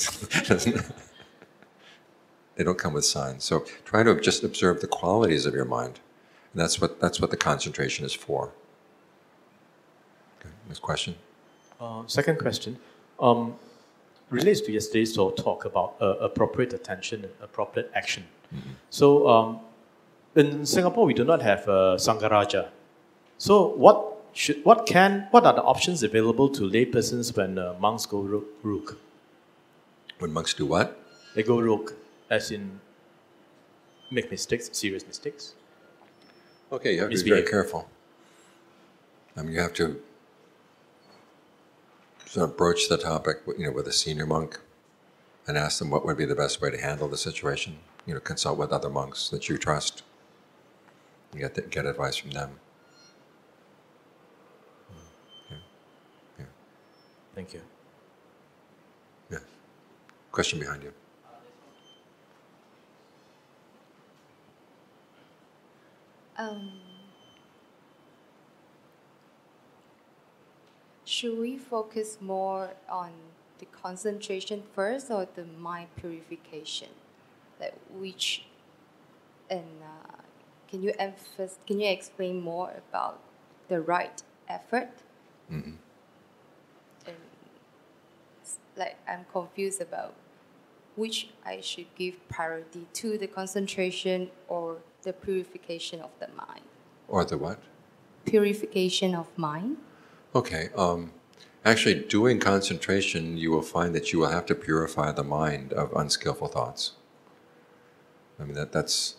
come with signs. So try to just observe the qualities of your mind. And that's what the concentration is for. Okay, next question. Second question relates to yesterday's talk about appropriate attention and appropriate action. Mm-hmm. So in Singapore, we do not have Sangharaja. So what are the options available to laypersons when monks go rogue? When monks do what? They go rogue, as in make mistakes, serious mistakes. Okay, you have to be very careful. I mean, you have to sort of broach the topic, with a senior monk, and ask them what would be the best way to handle the situation. Consult with other monks that you trust. And get advice from them. Okay. Yeah. Thank you. Yeah. Question behind you. Should we focus more on the concentration first or the mind purification? Can you explain more about the right effort? Mm-hmm. And I'm confused about which I should give priority to, the concentration or the purification of the mind. Or the what? Purification of mind. Okay. Actually, doing concentration, you will find that you will have to purify the mind of unskillful thoughts. I mean, that's...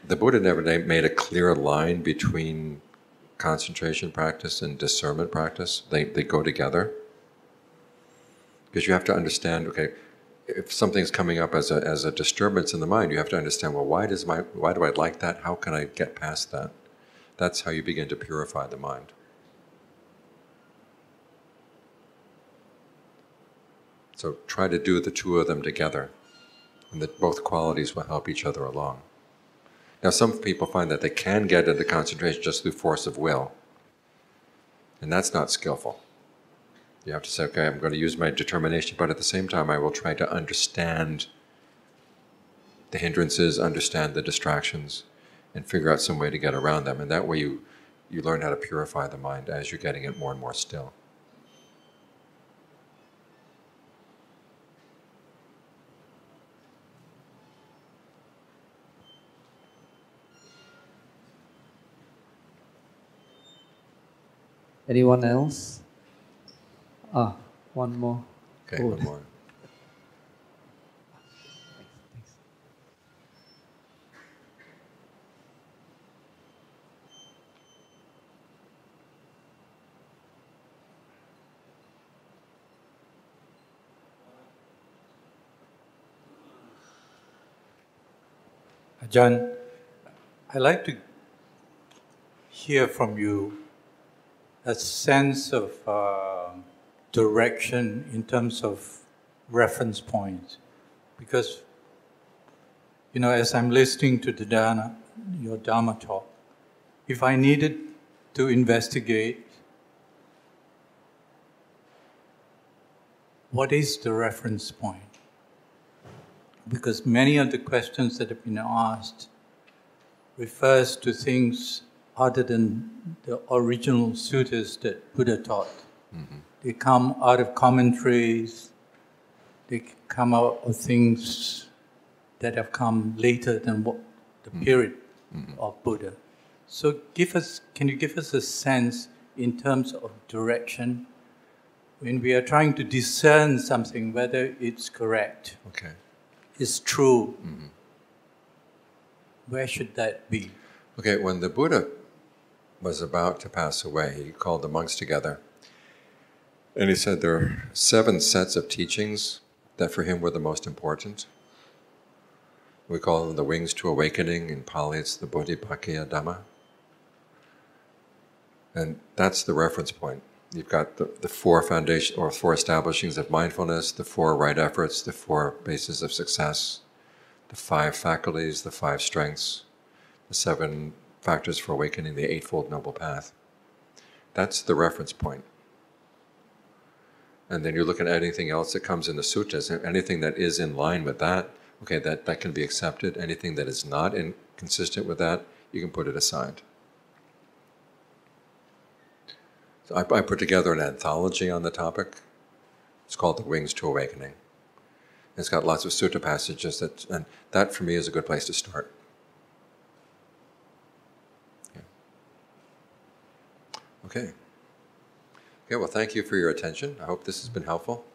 The Buddha never made a clear line between concentration practice and discernment practice. They go together. Because you have to understand, okay, if something's coming up as a disturbance in the mind, you have to understand, well, why do I like that? How can I get past that? That's how you begin to purify the mind. So try to do the two of them together, and that both qualities will help each other along. Now, some people find that they can get into concentration just through force of will, and that's not skillful. You have to say, okay, I'm going to use my determination, but at the same time I will try to understand the hindrances, understand the distractions, and figure out some way to get around them. And that way you learn how to purify the mind as you're getting it more and more still. Anyone else? One more. Okay, one more. Ajahn, I'd like to hear from you a sense of direction in terms of reference points. Because, as I'm listening to your Dhamma talk, if I needed to investigate what is the reference point, because many of the questions that have been asked refers to things other than the original suttas that Buddha taught. Mm-hmm. They come out of commentaries, they come out of things that have come later than what the period of Buddha. So can you give us a sense in terms of direction when we are trying to discern something, whether it's correct, it's true, where should that be? Okay, when the Buddha was about to pass away, he called the monks together and he said there are 7 sets of teachings that for him were the most important. We call them the wings to awakening. In Pali, it's the Bodhipakkhya Dhamma. And that's the reference point. You've got the 4 foundation or 4 establishings of mindfulness, the 4 right efforts, the 4 bases of success, the 5 faculties, the 5 strengths, the 7 factors for awakening, the Eightfold Noble Path. That's the reference point. And then you're looking at anything else that comes in the suttas, and anything that is in line with that, okay, that can be accepted. Anything that is not consistent with that, you can put it aside. So I put together an anthology on the topic. It's called The Wings to Awakening. It's got lots of sutta passages, and that for me is a good place to start. Okay. Okay, well, thank you for your attention. I hope this has been helpful.